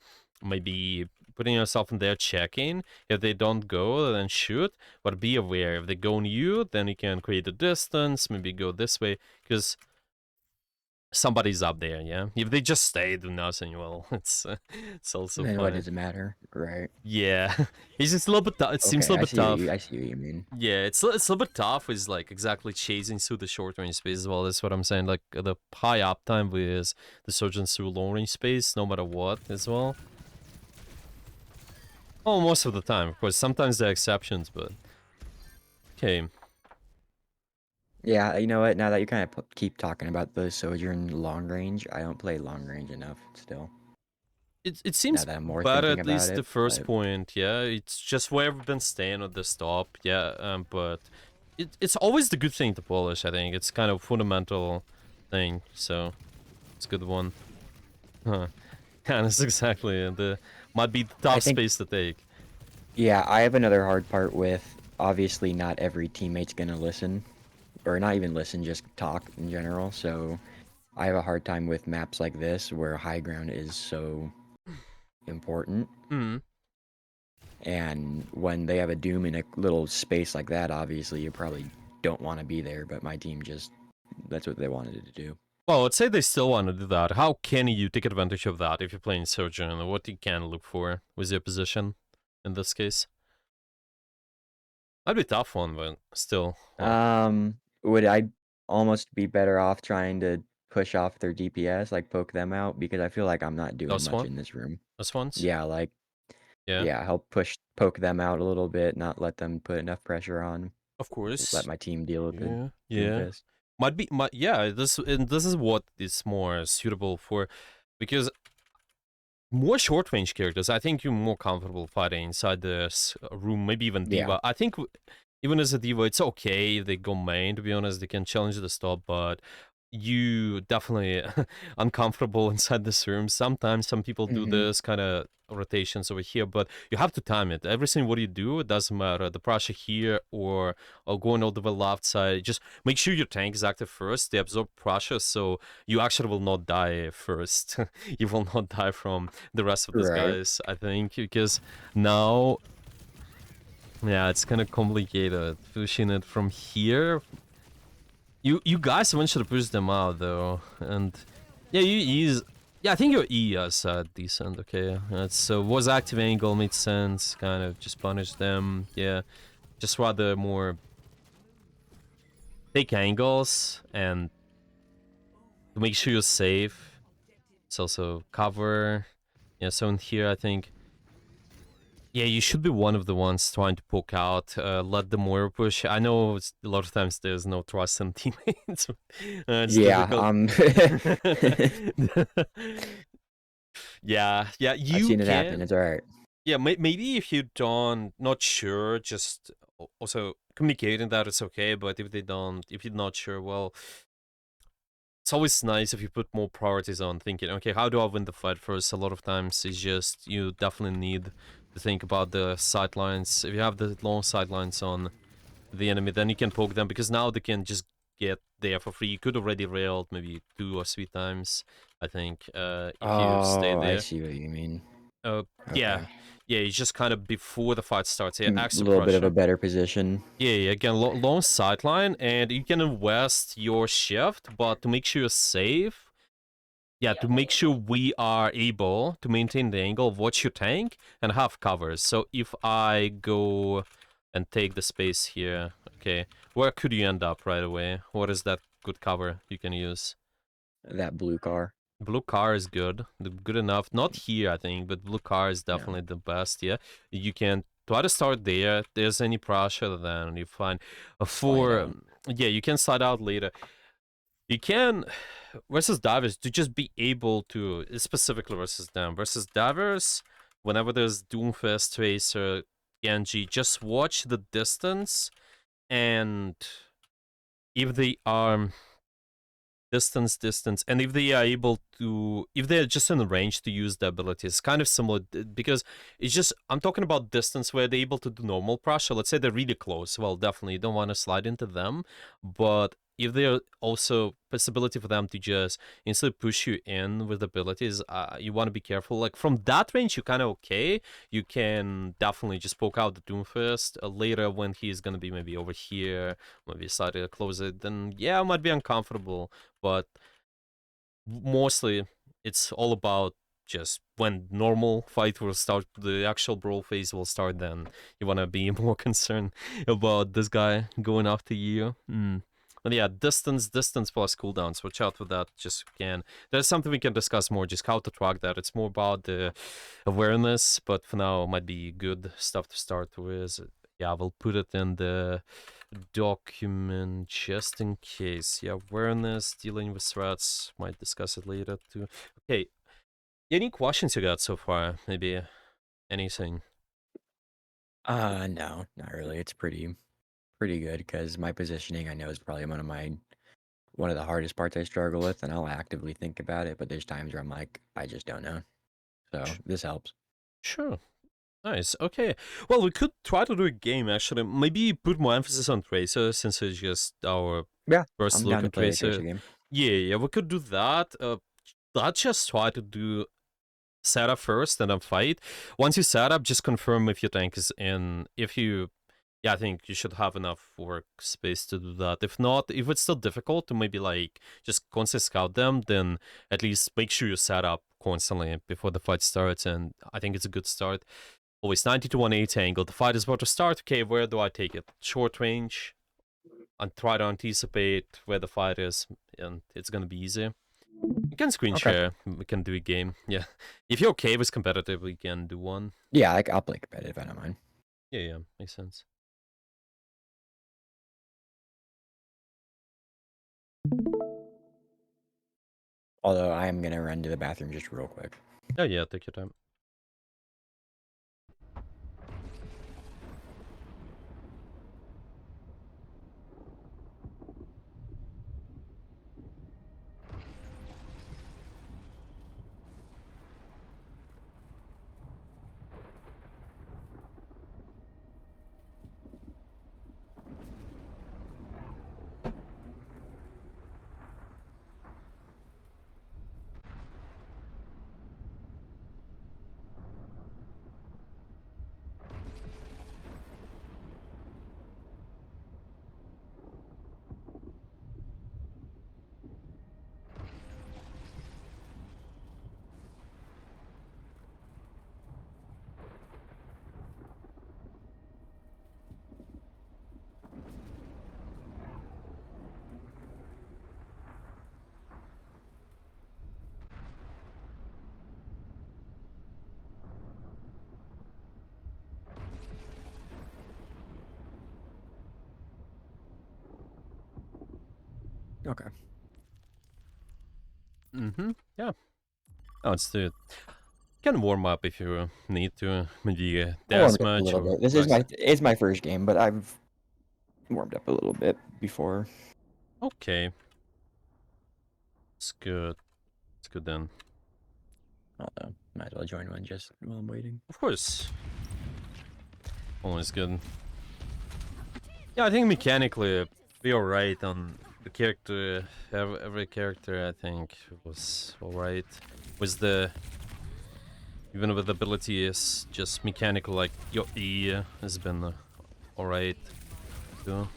maybe putting yourself in there, checking. If they don't go, then shoot. But be aware, if they go on you, then you can create a distance. Maybe go this way because somebody's up there, yeah. If they just stay, do nothing, well, it's also Then what fine. does it matter, right? Yeah, it's just a little bit. It seems Okay, a little bit tough. I see what you mean. Yeah, it's a little bit tough. Is like exactly chasing through the short range space as well. That's what I'm saying. Like the high uptime with the surgeons through long range space, no matter what, as well. Oh, most of the time, of course. Sometimes there are exceptions, but okay. Yeah, you know what? Now that you kind of keep talking about the Sojourn long range, I don't play long range enough still. It Now seems that I'm more better thinking at about least the it, first but point. Yeah, it's just where we've been staying at the stop. Yeah, but it's always the good thing to polish. I think it's kind of fundamental thing. So it's a good one. Huh. Yeah, that's exactly the might be the I tough think, space to take. yeah, I have another hard part with obviously not every teammate's gonna listen, or not even listen, just talk in general. So I have a hard time with maps like this where high ground is so important. Hmm. And when they have a Doom in a little space like that, obviously you probably don't want to be there, but my team just, that's what they wanted to do. Well, let's say they still want to do that. How can you take advantage of that if you're playing Surgeon? What you can look for with your position in this case? That'd be a tough one, but still. Well, Would I almost be better off trying to push off their DPS, like poke them out? Because I feel like I'm not doing those much one, in this room. those ones. Yeah, like Yeah, Yeah, help poke them out a little bit, not let them put enough pressure on. of Let course. my team deal with the Yeah, yeah. Doomfist. Yeah. This is what is more suitable for, because more short range characters, I think you're more comfortable fighting inside this room, maybe even Yeah. Diva. I think even as a Diva, it's okay if they go main, to be honest. They can challenge the stop, but you definitely uncomfortable inside this room. Sometimes some people do Hmm. this kind of rotations over here, but you have to time it. Everything what you do, it doesn't matter. The pressure here or going over the left side, just make sure your tank is active first. They absorb pressure, so you actually will not die first. You will not die from the rest of these Right. guys, I think, because now, yeah, it's kind of complicated pushing it from here. You guys eventually push them out though, and yeah, you use. Yeah, I think your E is decent. Okay, it's was active angle made sense. Kind of just punish them. Yeah, just rather more take angles and to make sure you're safe. It's also cover. Yeah, so in here I think. Yeah, you should be one of the ones trying to poke out, let the Moira push. I know a lot of times there's no trust in teammates. It's Yeah. difficult. Yeah, yeah, I've you seen it happen. can. It's all right. Yeah, maybe if you don't, not sure, just also communicating that it's okay. But if they don't, if you're not sure, well, it's always nice if you put more priorities on thinking, okay, how do I win the fight first? A lot of times it's just you definitely need to think about the sidelines. If you have the long sidelines on the enemy, then you can poke them because now they can just get there for free. You could already railed maybe 2 or 3 times, I think, if you stay Oh, I there. see what you mean. Uh, yeah, Okay. yeah, it's just kind of before the fight starts. Yeah, A extra little bit of a pressure. better position. Yeah, yeah, again, long sideline, and you can invest your shift, but to make sure you're safe, yeah, to make sure we are able to maintain the angle, watch your tank, and have covers. So if I go and take the space here, okay, where could you end up right away? What is that good cover you can use? That blue car. Blue car is good, good enough. Not here, I think, but blue car is No, definitely the best. Yeah, you can try to start there. If there's any pressure, then you find slide for out. yeah, you can slide out later. You can versus divers to just be able to specifically versus them versus divers. Whenever there's Doomfist, Tracer, Genji, just watch the distance, and if they are distance, and if they are able to, if they're just in range to use the abilities, kind of similar because it's just I'm talking about distance where they're able to do normal pressure. Let's say they're really close, well, definitely you don't want to slide into them, but if they're also possibility for them to just instead of push you in with abilities, you want to be careful. Like from that range you're kind of okay. You can definitely just poke out the Doomfist later when he's gonna be maybe over here, maybe slightly closer, then yeah, it might be uncomfortable, but mostly it's all about just when normal fight will start, the actual brawl phase will start, then you want to be more concerned about this guy going after you. But yeah, distance plus cooldowns, watch out for that. Just can, there's something we can discuss more, just how to track that. It's more about the awareness, but for now it might be good stuff to start with. Yeah, we'll put it in the document just in case. Yeah, awareness, dealing with threats. Might discuss it later too. Okay, any questions you got so far? Maybe anything? No, not really. It's pretty good because my positioning I know is probably one of the hardest parts I struggle with, and I'll actively think about it. But there's times where I'm like, I just don't know. So Sh- this helps. Sure. Nice. Okay. Well, we could try to do a game actually. Maybe put more emphasis on Tracer since it's just our Yeah, first I'm look down to at play a Tracer Tracer. game. Yeah, yeah, we could do that. Let's just try to do setup first and then fight. Once you set up, just confirm if your tank is in. If you, yeah, I think you should have enough workspace to do that. If not, if it's still difficult to maybe like just constantly scout them, then at least make sure you set up constantly before the fight starts. And I think it's a good start. Always 90 to 180 angle. The fight is about to start. Okay, where do I take it? Short range and try to anticipate where the fight is, and it's gonna be easy. We can screen Okay. share. We can do a game. Yeah. If you're okay with competitive, we can do one. Yeah, I'll play competitive. I don't mind. Yeah, makes sense. Although I am gonna run to the bathroom just real quick. Oh yeah, take your time. Okay. Yeah. Oh, let's do it. Can warm up if you need to. Maybe I warmed up a deathmatch little or bit. This is proxy. it's my first game, but I've warmed up a little bit before. Okay. It's good. It's good then. Might as well join one just while I'm waiting. Of course. Always good. Yeah, I think mechanically we are right on the character. Every character I think was alright. With the even with the ability is just mechanical, like your E has been alright too.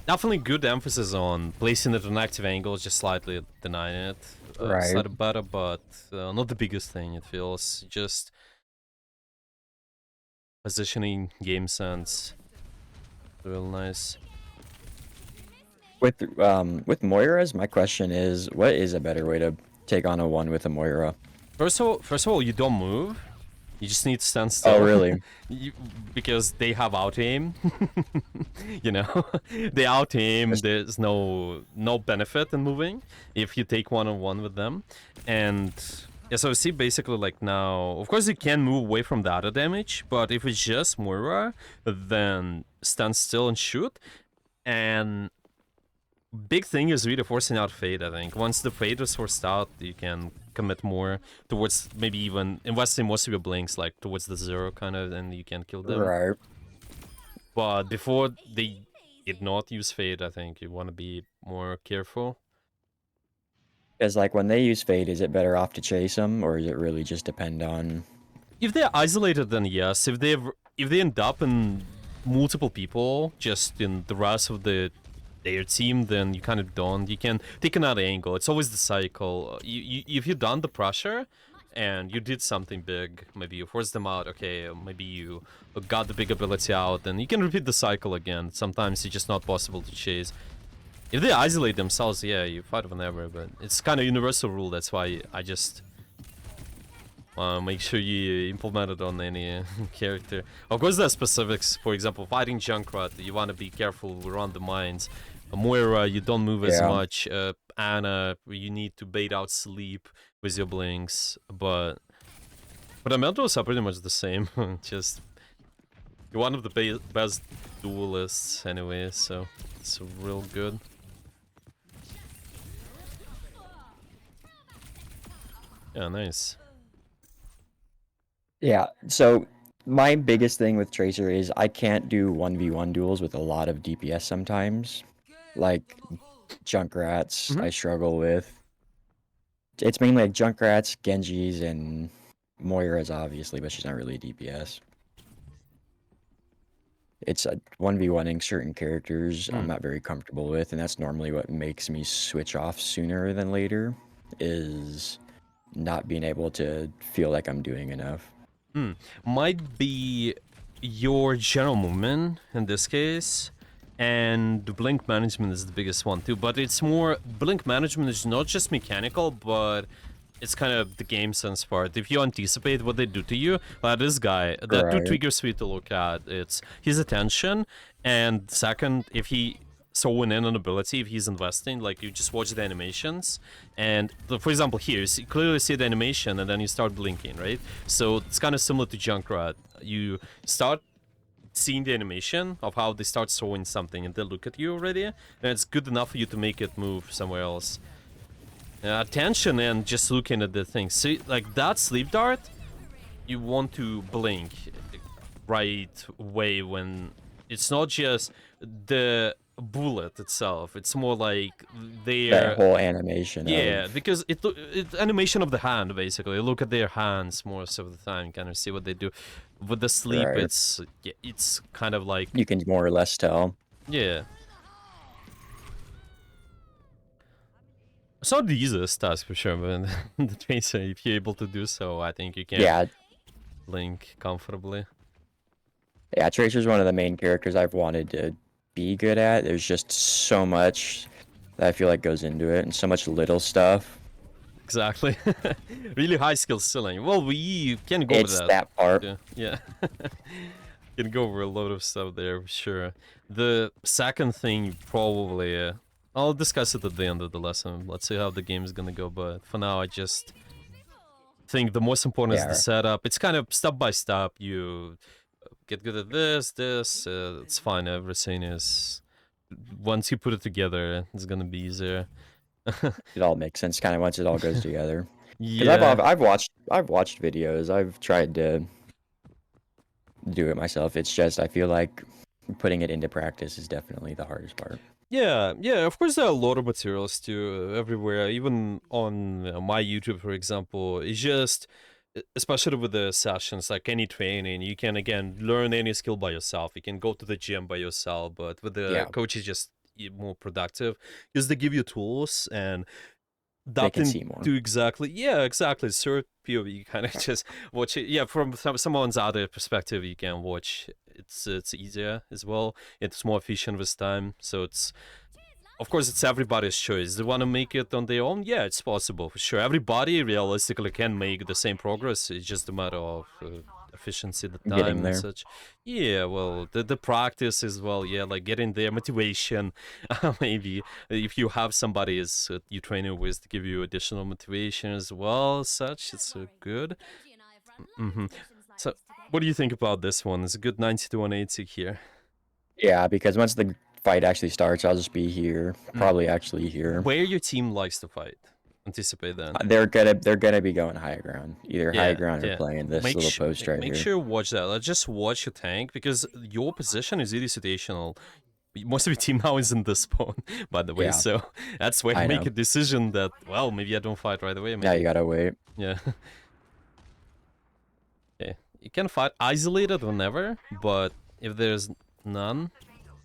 Definitely good emphasis on placing it at an active angle, just slightly denying it. Right. Slightly better, but not the biggest thing. It feels just positioning, game sense, real nice. With Moiras, my question is, what is a better way to take on a one with a Moira? First of all, you don't move. You just need to stand still. Oh, really? Because they have out aim. You know, they out aim. There's no benefit in moving if you take one-on-one with them. And yeah, so see basically like now, of course you can move away from the auto damage, but if it's just Moira, then stand still and shoot. And big thing is really forcing out Fade, I think. Once the Fade is forced out, you can commit more towards maybe even investing most of your blinks like towards the zero kind of, and you can kill them. Right. But before they did not use Fade, I think you want to be more careful. Because like when they use Fade, is it better off to chase them, or does it really just depend on? If they're isolated, then yes. If they end up in multiple people, just in the rest of their team, then you kind of don't. You can take another angle. It's always the cycle. If you've done the pressure and you did something big, maybe you forced them out, okay, maybe you got the big ability out, then you can repeat the cycle again. Sometimes it's just not possible to chase. If they isolate themselves, yeah, you fight whenever, but it's kind of universal rule. That's why I just make sure you implement it on any character. Of course, there are specifics. For example, fighting Junkrat, you want to be careful around the mines. Moira, you don't move as much. Anna, you need to bait out sleep with your blinks. But fundamentals are pretty much the same. Just you're one of the best duelists anyway, so it's real good. Yeah, nice. Yeah. So my biggest thing with Tracer is I can't do 1v1 duels with a lot of DPS sometimes. Like Junkrats, I struggle with. It's mainly like Junkrats, Genjis, and Moira's obviously, but she's not really a DPS. It's 1v1ing certain characters I'm not very comfortable with, and that's normally what makes me switch off sooner than later, is not being able to feel like I'm doing enough. Might be your general movement in this case. and the blink management is the biggest one too. But it's more, blink management is not just mechanical, but it's kind of the game sense part. If you anticipate what they do to you, like this guy, the two Right. triggers for you to look at, it's his attention, and second, if he throwing in an ability, if he's investing, like you just watch the animations, and for example here, you clearly see the animation, and then you start blinking, right? So it's kind of similar to Junkrat. You start seeing the animation of how they start throwing something, and they look at you already, and it's good enough for you to make it move somewhere else. Attention and just looking at the thing. See, like that sleep dart, you want to blink right way when it's not just the bullet itself. It's more like That their whole animation yeah, of because it's animation of the hand basically. Look at their hands most of the time, kind of see what they do. With the sleep, right. it's kind of like You can more or less tell. yeah. It's not the easiest task for sure, but the Tracer, if you're able to do so, I think you can Yeah, blink comfortably. yeah. Tracer's one of the main characters I've wanted to be good at. There's just so much that I feel like goes into it, and so much little stuff. Exactly. Really high skill ceiling. Well, we can go over It's that. that part. Yeah. Can go over a load of stuff there, for sure. The second thing, probably, I'll discuss it at the end of the lesson. Let's see how the game is gonna go, but for now, I just think the most important is the Yeah, setup. It's kind of step by step. You get good at this, it's fine. Everything is... Once you put it together, it's gonna be easier. it all makes sense kind of once it all goes together. Because Yeah. I've watched videos. I've tried to do it myself. It's just I feel like putting it into practice is definitely the hardest part. Yeah, of course there are a lot of materials too, everywhere, even on my YouTube, for example. It's just, especially with the sessions, like any training, you can, again, learn any skill by yourself. You can go to the gym by yourself, but with the Yeah, coach, it's just more productive because they give you tools and they can adapting see more. to exactly third POV. You kind of just watch it, yeah, from someone's other perspective. You can watch, it's easier as well, it's more efficient with time, so it's, of course, it's everybody's choice. They want to make it on their own, yeah, it's possible for sure. Everybody realistically can make the same progress. It's just a matter of efficiency, the Getting time and there. such. Yeah, well, the practice as well. Yeah, like getting there, motivation. Maybe if you have somebody as you training with to give you additional motivation as well, such it's good. So, what do you think about this one? It's a good 90 to 180 here. Yeah, because once the fight actually starts, I'll just be here. Mm. Probably actually here. Where your team likes to fight. Anticipate then. They're gonna be going high ground, either high ground or Yeah. playing this little post right Make here. sure you watch that. Let's just watch your tank because your position is really situational. Most of your team now is in this spawn, by the way, Yeah, so that's where I you make know. a decision that, well, maybe I don't fight right away. Now you gotta wait. Yeah. Okay. You can fight isolated whenever, but if there's none,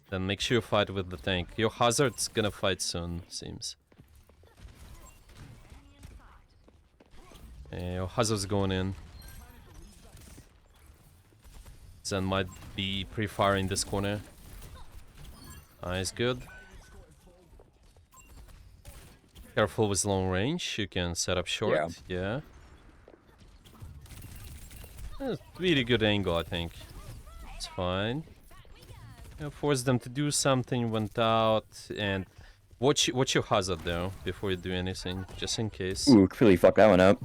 then make sure you fight with the tank. Your hazard's gonna fight soon, seems. Okay, your hazard's going in. Zen might be pre-firing this corner. Nice, good. Careful with long range, you can set up short, yeah. That's really good angle, I think. It's fine. Yeah, force them to do something, went out, and watch your hazard though, before you do anything, just in case. Ooh, really fucked that one up.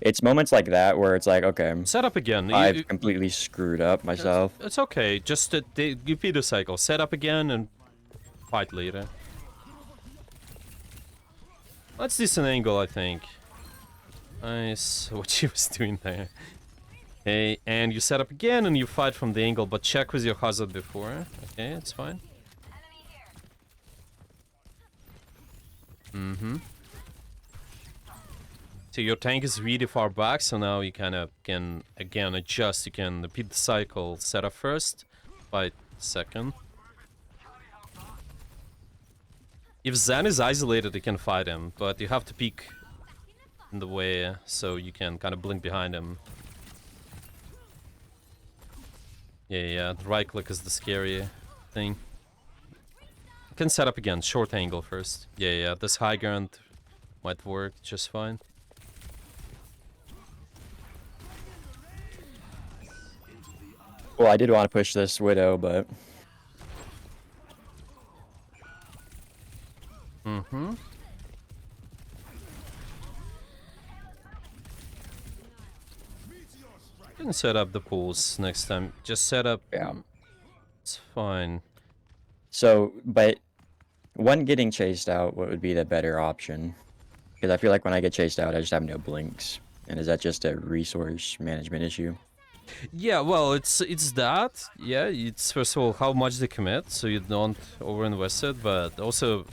It's moments like that where it's like, okay, Set up again. I've completely screwed up myself. It's okay, just repeat the cycle. Set up again and fight later. That's decent angle, I think. Nice, what she was doing there. Okay, and you set up again and you fight from the angle, but check with your hazard before. Okay, it's fine. So your tank is really far back, so now you kind of can, again, adjust. You can repeat the cycle, set up first, fight second. If Zen is isolated, you can fight him, but you have to peek in the way, so you can kind of blink behind him. Yeah, the right click is the scary thing. You can set up again, short angle first. Yeah, this high ground might work just fine. Well, I did want to push this Widow, but... Mm-hmm. You can set up the pools next time. Just set up... Yeah. It's fine. So, but... When getting chased out, what would be the better option? Because I feel like when I get chased out, I just have no blinks. And is that just a resource management issue? Yeah, well, it's that. Yeah, it's first of all how much they commit, so you don't overinvest it, but also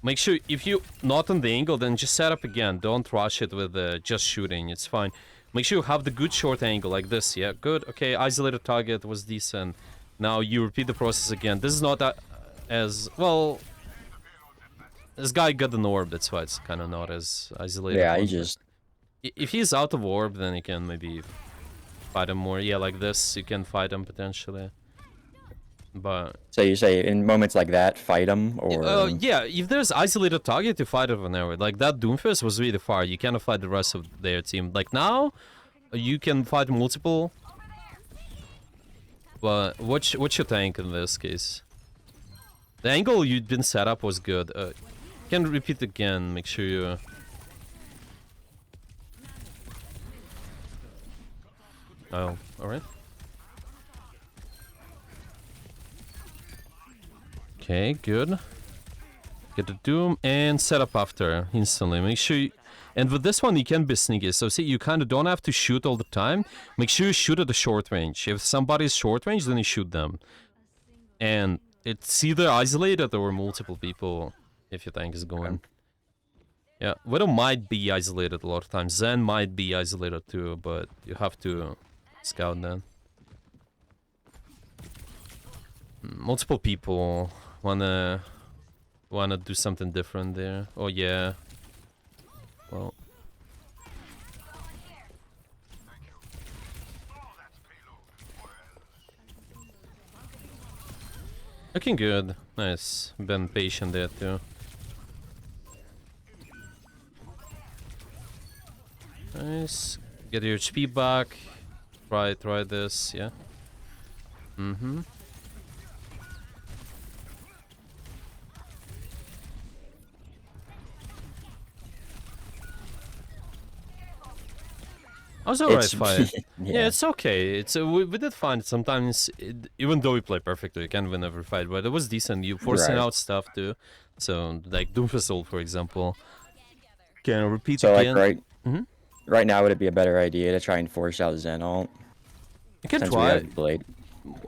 make sure if you not on the angle, then just set up again. Don't rush it with just shooting. It's fine. Make sure you have the good short angle like this. Yeah, good. Okay, isolated target was decent. Now you repeat the process again. This is not as well. This guy got an orb, that's why it's kind of not as isolated Yeah, he one. just... If he's out of orb, then you can maybe fight him more. Yeah, like this, you can fight him potentially. But So you say in moments like that, fight him, or... yeah, if there's isolated target, you fight it whenever. Like that Doomfist was really far. You cannot fight the rest of their team. Like now, you can fight multiple. But what's your tank in this case? The angle you'd been set up was good. You can repeat again. Make sure you. Oh, all right. Okay, good. Get the Doom and set up after instantly. Make sure you, and with this one you can be sneaky. So see, you kind of don't have to shoot all the time. Make sure you shoot at the short range. If somebody's short range, then you shoot them. And it's either isolated or multiple people if your tank is going. Okay. Yeah, Widow might be isolated a lot of times. Zen might be isolated too, but you have to scout that. Multiple people wanna do something different there. Oh yeah. Well. Looking good. Nice. Been patient there too. Nice. Get your HP back. Try this, yeah. Mm-hmm. I was alright fight. Yeah, it's okay. It's we did fine. Sometimes, even though we play perfectly, you can't win every fight, but it was decent. You forcing Right. out stuff too. So, like Doomfist, for example. Can I repeat So, like, again? right now, would it be a better idea to try and force out Zen ult? You can Since try. we have Blade.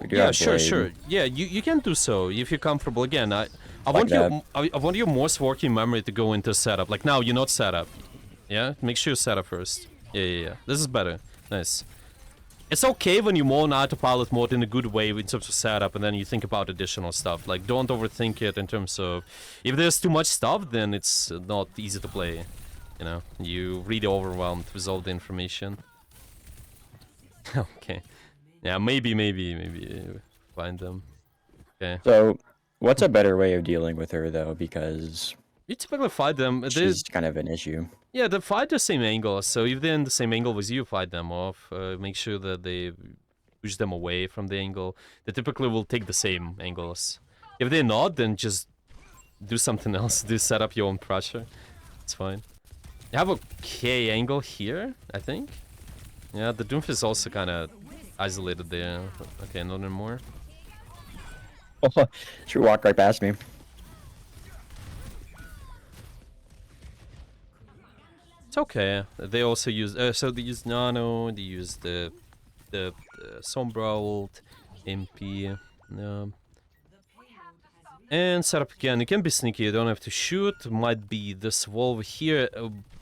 We do Yeah, have sure, Blade. sure. Yeah, you can do so if you're comfortable. Again, I Like want that. you I want your most working memory to go into setup. Like now, you're not set up. Yeah, make sure you set up first. Yeah. This is better. Nice. It's okay when you more on autopilot mode in a good way in terms of setup, and then you think about additional stuff. Like, don't overthink it in terms of if there's too much stuff, then it's not easy to play. You know, you really overwhelmed with all the information. Okay. Yeah, maybe find them. Okay. So, what's a better way of dealing with her, though? Because You typically fight them. she's kind of an issue. Yeah, they fight the same angle. So if they're in the same angle with you, fight them off. Make sure that they push them away from the angle. They typically will take the same angles. If they're not, then just do something else. Do set up your own pressure. It's fine. You have a okay angle here, I think. Yeah, the Doomfist is also kind of isolated there. Okay, not anymore. She walked right past me. It's okay. They also use so they use Nano. They use the Sombra ult, MP. And set up again. You can be sneaky. You don't have to shoot. Might be this wall over here.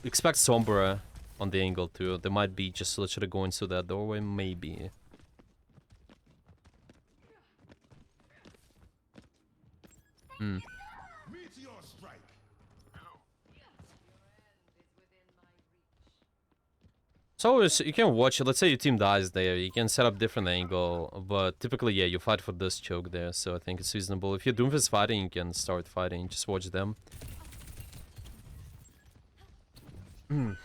Expect Sombra on the angle too. They might be just literally going through that doorway. Maybe. So you can watch it. Let's say your team dies there. You can set up different angle, but typically, yeah, you fight for this choke there. So I think it's reasonable. If you're doing this fighting, you can start fighting. Just watch them. You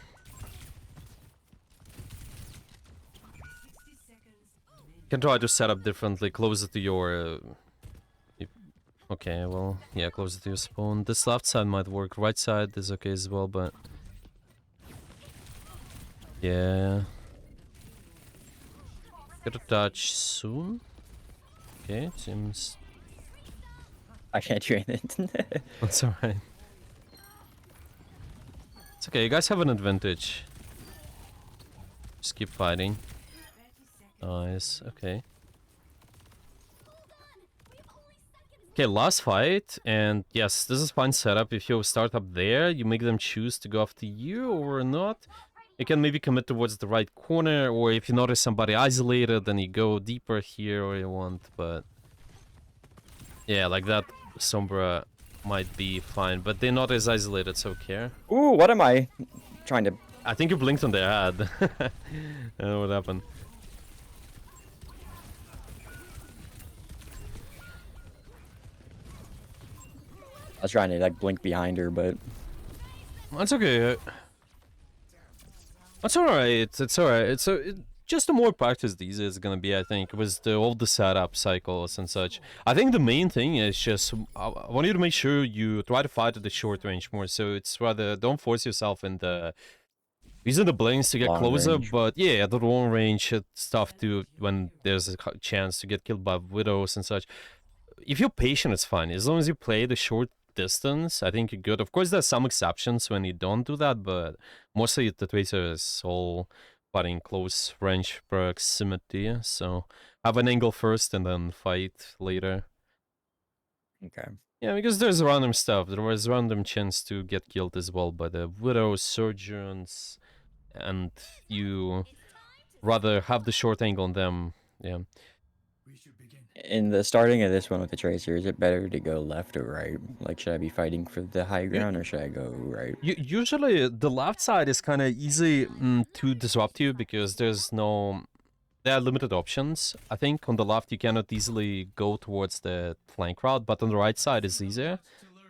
can try to set up differently, closer to your. Okay, well, yeah, closer to your spawn. This left side might work. Right side is okay as well, but yeah. Get a touch soon. Okay, seems I can't train it. that's alright. It's okay, you guys have an advantage. Just keep fighting. Nice, okay. Okay, last fight, and yes, this is fine setup. If you start up there, you make them choose to go after you or not. You can maybe commit towards the right corner, or if you notice somebody isolated, then you go deeper here or you want, but... Yeah, like that, Sombra might be fine, but they're not as isolated, so care. Ooh, what am I trying to... I think you blinked on their head. I don't know what happened. I was trying to like blink behind her, but That's okay. That's alright. It's alright. Just the more practice these is gonna be, I think, with all the setup cycles and such. I think the main thing is just I want you to make sure you try to fight at the short range more. So it's rather don't force yourself in the using the blinks to get long closer, range. but yeah, the long range stuff too when there's a chance to get killed by widows and such. If you're patient, it's fine. As long as you play the short distance, I think you're good. Of course, there's some exceptions when you don't do that, but mostly the Tracer is all fighting close range proximity. So have an angle first and then fight later. Okay. Yeah, because there's random stuff. There was random chance to get killed as well by the widows, surgeons, and you rather have the short angle on them. Yeah. In the starting of this one with the Tracer, is it better to go left or right? Like, should I be fighting for the high ground or should I go right? Usually, the left side is kind of easy to disrupt you because there are limited options. I think on the left you cannot easily go towards the flank route, but on the right side is easier.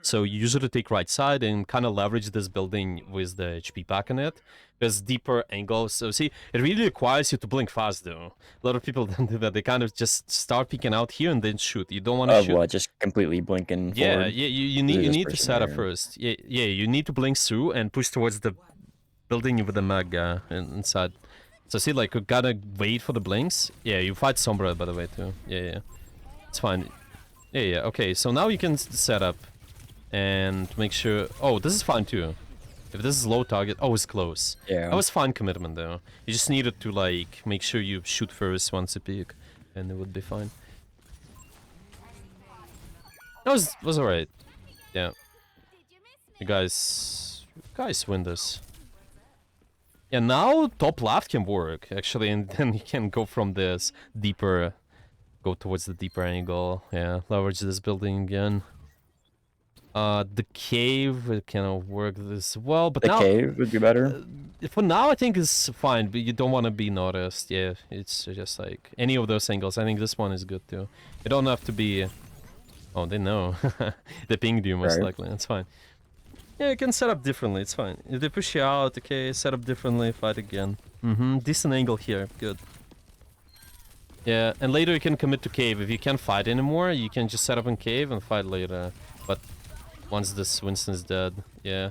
So you usually take right side and kind of leverage this building with the HP pack in it. There's deeper angles. So see, it really requires you to blink fast though. A lot of people don't do that. They kind of just start peeking out here and then shoot. You don't want to Of shoot. what? Just completely blinking Yeah, forward? yeah, you There's need this to person set up there. first. Yeah, you need to blink through and push towards the building with the mag inside. So see, like, you gotta wait for the blinks. Yeah, you fight Sombra, by the way, too. Yeah. It's fine. Yeah, okay, so now you can set up and make sure... Oh, this is fine, too. If this is low target... Oh, it's close. Yeah. That was fine commitment, though. You just needed to, like, make sure you shoot first once you peek, and it would be fine. That was alright. Yeah. You guys win this. Yeah, now top left can work, actually, and then you can go from this deeper, go towards the deeper angle. Yeah, leverage this building again. The cave can work as well, but The now... cave would be better? For now, I think it's fine, but you don't want to be noticed. Yeah, it's just like any of those angles. I think this one is good, too. You don't have to be... Oh, they know. They pinged you, most Right. likely. That's fine. Yeah, you can set up differently, it's fine. If they push you out, okay, set up differently, fight again. Decent angle here, good. Yeah, and later you can commit to cave. If you can't fight anymore, you can just set up in cave and fight later. But once this Winston's dead, yeah.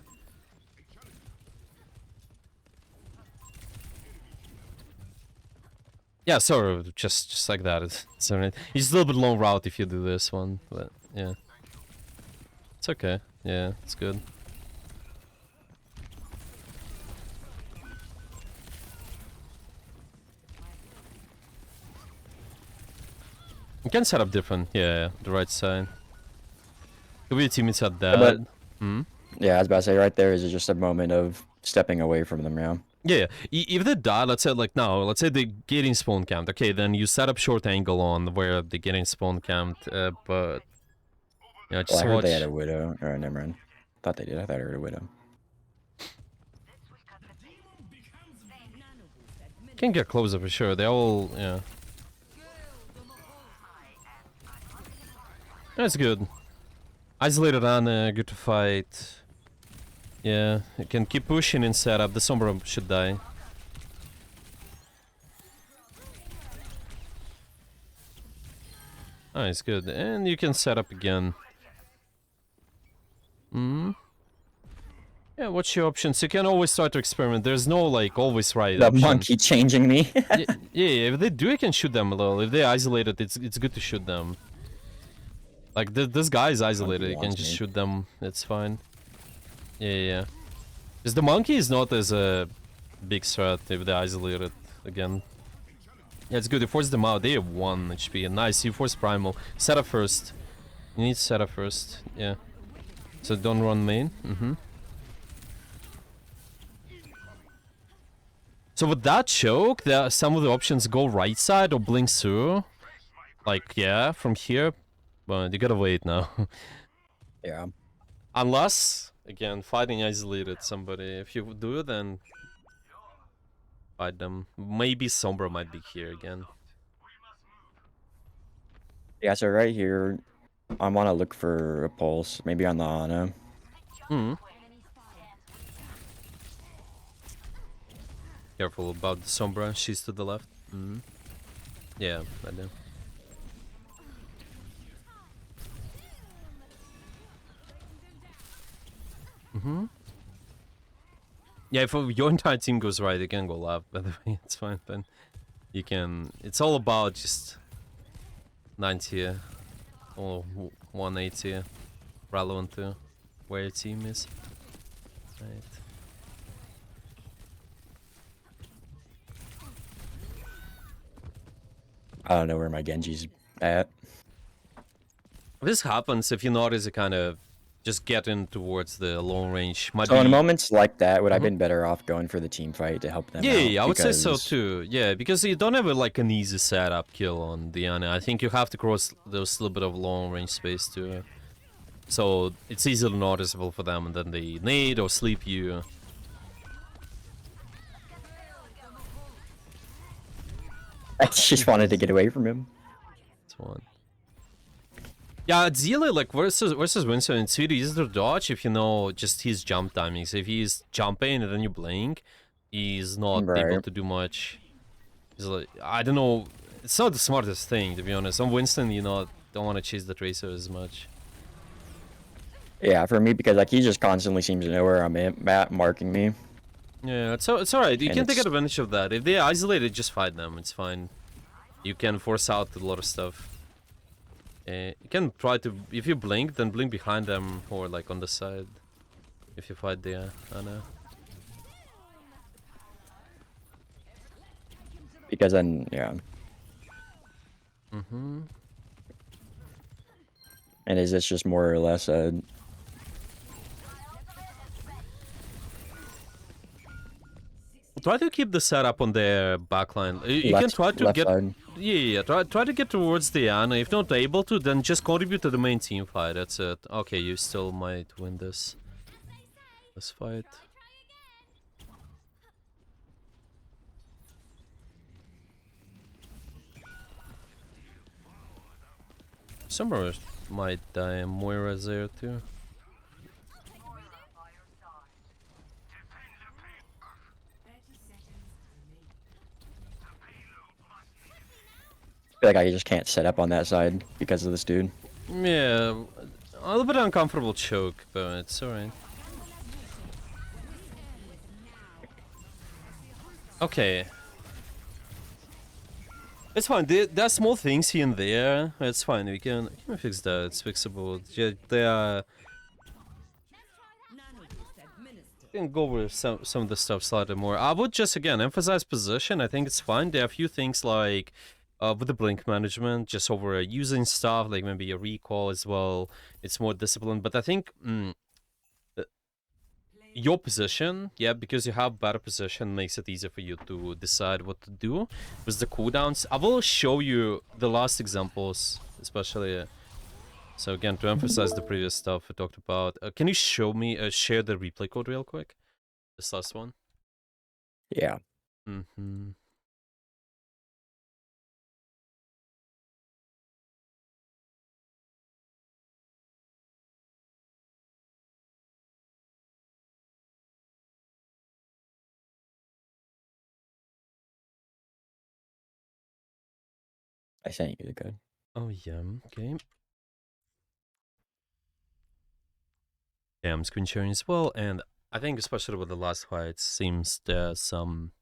Yeah, so just like that. It's alright. It's a little bit long route if you do this one, but yeah. It's okay. Yeah, it's good. You can set up different, yeah, the right side. Could be your teammates at that. But Hmm? yeah, I was about to say right there is just a moment of stepping away from them, yeah. Yeah. If they die, let's say like now, let's say they're getting spawn camped. Okay, then you set up short angle on where they're getting spawn camped, but yeah, Oh, just I heard watch. they had a widow. Or never mind. Thought they did. I thought I heard a widow. can get closer for sure. They all, yeah. That's good. Isolated Ana, good to fight. Yeah, you can keep pushing in setup. The Sombra should die. Nice, good. And you can set up again. Yeah, what's your options? You can always try to experiment. There's no, like, always right The option. monkey changing me. Yeah, if they do, you can shoot them a little. If they're isolated, it's good to shoot them. Like, this guy is isolated. You can just shoot them. It's fine. Yeah. Because the monkey is not as a big threat if they're isolated again. Yeah, it's good. You force them out. They have 1 HP. Nice, you force primal. Set up first. You need to set up first. Yeah. So don't run main. So with that choke, some of the options go right side or blink through. Like, yeah, from here. But you gotta wait now. Yeah. Unless, again, fighting isolated somebody. If you do, then fight them. Maybe Sombra might be here again. Yeah, so right here, I want to look for a pulse, maybe on the Ana. Careful about the Sombra, she's to the left. Yeah, I do. Yeah, if your entire team goes right, you can go left, by the way, it's fine, then you can... It's all about just 90 or 180 relevant to where your team is. Right. I don't know where my Genji's at. This happens if you notice it kind of just getting towards the long range. So in moments like that, would I have been better off going for the team fight to help them out? Yeah, I would say so too. Yeah, because you don't have like an easy setup kill on Diana. I think you have to cross those little bit of long range space too. So it's easily noticeable for them, and then they nade or sleep you. I just wanted to get away from him. That's one. Yeah, ideally, like versus Winston, it's really easy to dodge if you know just his jump timings. If he's jumping and then you blink, he's not able to do much. He's like, I don't know, it's not the smartest thing to be honest. On Winston, you know, don't want to chase the Tracer as much. Yeah, for me, because like he just constantly seems to know where I'm at, marking me. Yeah, it's alright. You can take advantage of that. If they're isolated, just fight them. It's fine. You can force out a lot of stuff. You can try to, if you blink, then blink behind them or like on the side. If you fight the Ana. Because then, yeah. And is this just more or less a... Try to keep the setup on their backline. You can try to get... Side. Yeah, try to get towards the Ana. If not able to, then just contribute to the main team fight. That's it. Okay, you still might win this fight. Summer might die. Moira's there too. I feel like I just can't set up on that side because of this dude. Yeah, a little bit uncomfortable choke, but it's alright. Okay. It's fine. There are small things here and there. It's fine. We can fix that. It's fixable. Yeah, they are. We can go over some of the stuff slightly more. I would just again emphasize position. I think it's fine. There are a few things like with the blink management, just over using stuff like maybe a recall as well. It's more disciplined, but I think your position, yeah, because you have better position, makes it easier for you to decide what to do with the cooldowns. I will show you the last examples, especially. So again, to emphasize the previous stuff we talked about, can you show me, share the replay code real quick? This last one. Yeah. I sent you the code. Oh yeah, okay. Yeah, I'm screen sharing as well, and I think especially with the last fight, seems there's some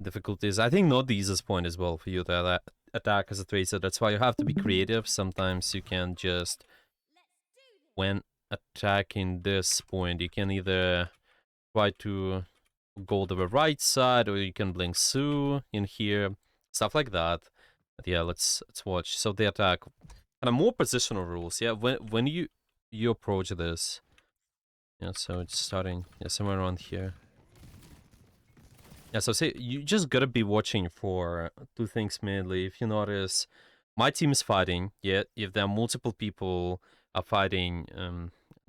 difficulties. I think not the easiest point as well for you to attack as a tracer. That's why you have to be creative. Sometimes you can just, when attacking this point, you can either try to go to the right side, or you can blink Sue in here, stuff like that. But yeah, let's watch. So the attack, kind of more positional rules. Yeah, when you approach this, yeah. So it's starting, yeah, somewhere around here. Yeah, so say you just gotta be watching for two things mainly. If you notice, my team is fighting. Yet, if there are multiple people are fighting,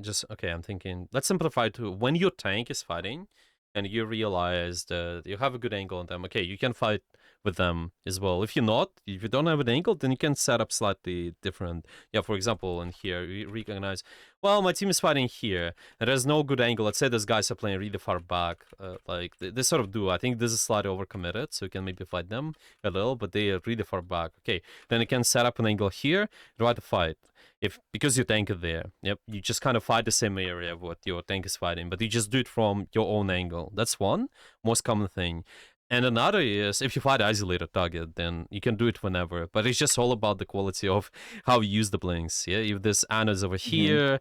just okay. I'm thinking. Let's simplify to when your tank is fighting, and you realize that you have a good angle on them. Okay, you can fight with them as well. If you're not, if you don't have an angle, then you can set up slightly different. Yeah, for example, in here, you recognize. Well, my team is fighting here, and there's no good angle. Let's say these guys are playing really far back. Like, they sort of do. I think this is slightly overcommitted, so you can maybe fight them a little, but they are really far back. Okay, then you can set up an angle here, try to fight. If because your tank is there, yep, you just kind of fight the same area of what your tank is fighting, but you just do it from your own angle. That's one most common thing. And another is if you fight isolated target, then you can do it whenever. But it's just all about the quality of how you use the blinks. Yeah, if this Anna's over here,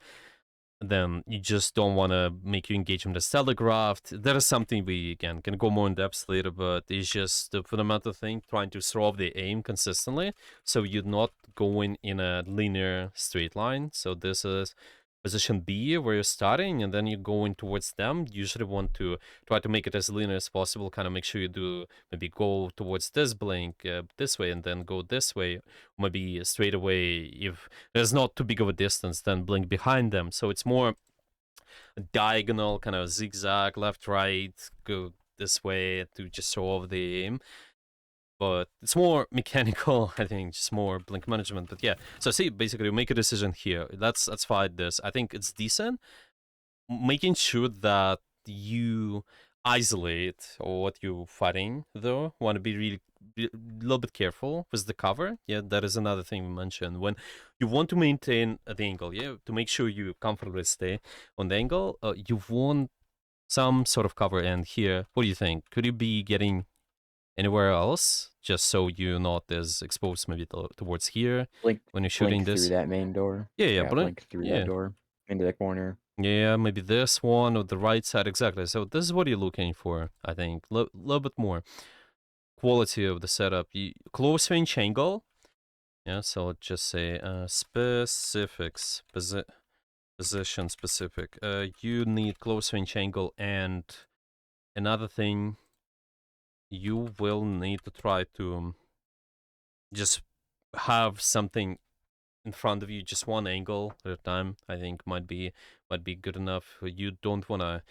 then you just don't want to make your engagement as telegraphed. There is something we again can go more in depth later, but it's just the fundamental thing, trying to throw off the aim consistently, so you're not going in a linear straight line. So this is position B where you're starting, and then you're going towards them. You usually want to try to make it as linear as possible, kind of make sure you do maybe go towards this blink this way and then go this way, maybe straight away if there's not too big of a distance, then blink behind them. So it's more diagonal, kind of zigzag, left, right, go this way to just show off the aim. But it's more mechanical, I think, just more blink management. But yeah, so see, basically, you make a decision here. Let's fight this. I think it's decent. Making sure that you isolate what you're fighting, though. Want to be really a little bit careful with the cover. Yeah, that is another thing we mentioned. When you want to maintain the angle, yeah, to make sure you comfortably stay on the angle, you want some sort of cover. And here, what do you think? Could you be getting anywhere else, just so you're not as exposed maybe towards here Blink, when you're shooting blink through this? that main door. Yeah, yeah, Yeah, but blink through that yeah. door into the corner. Yeah, maybe this one or the right side, exactly. So this is what you're looking for, I think. Little bit more quality of the setup. Close range angle. Yeah, so let's just say specifics, position specific. You need close range angle, and another thing, you will need to try to just have something in front of you, just one angle at a time. I think might be good enough. You don't want to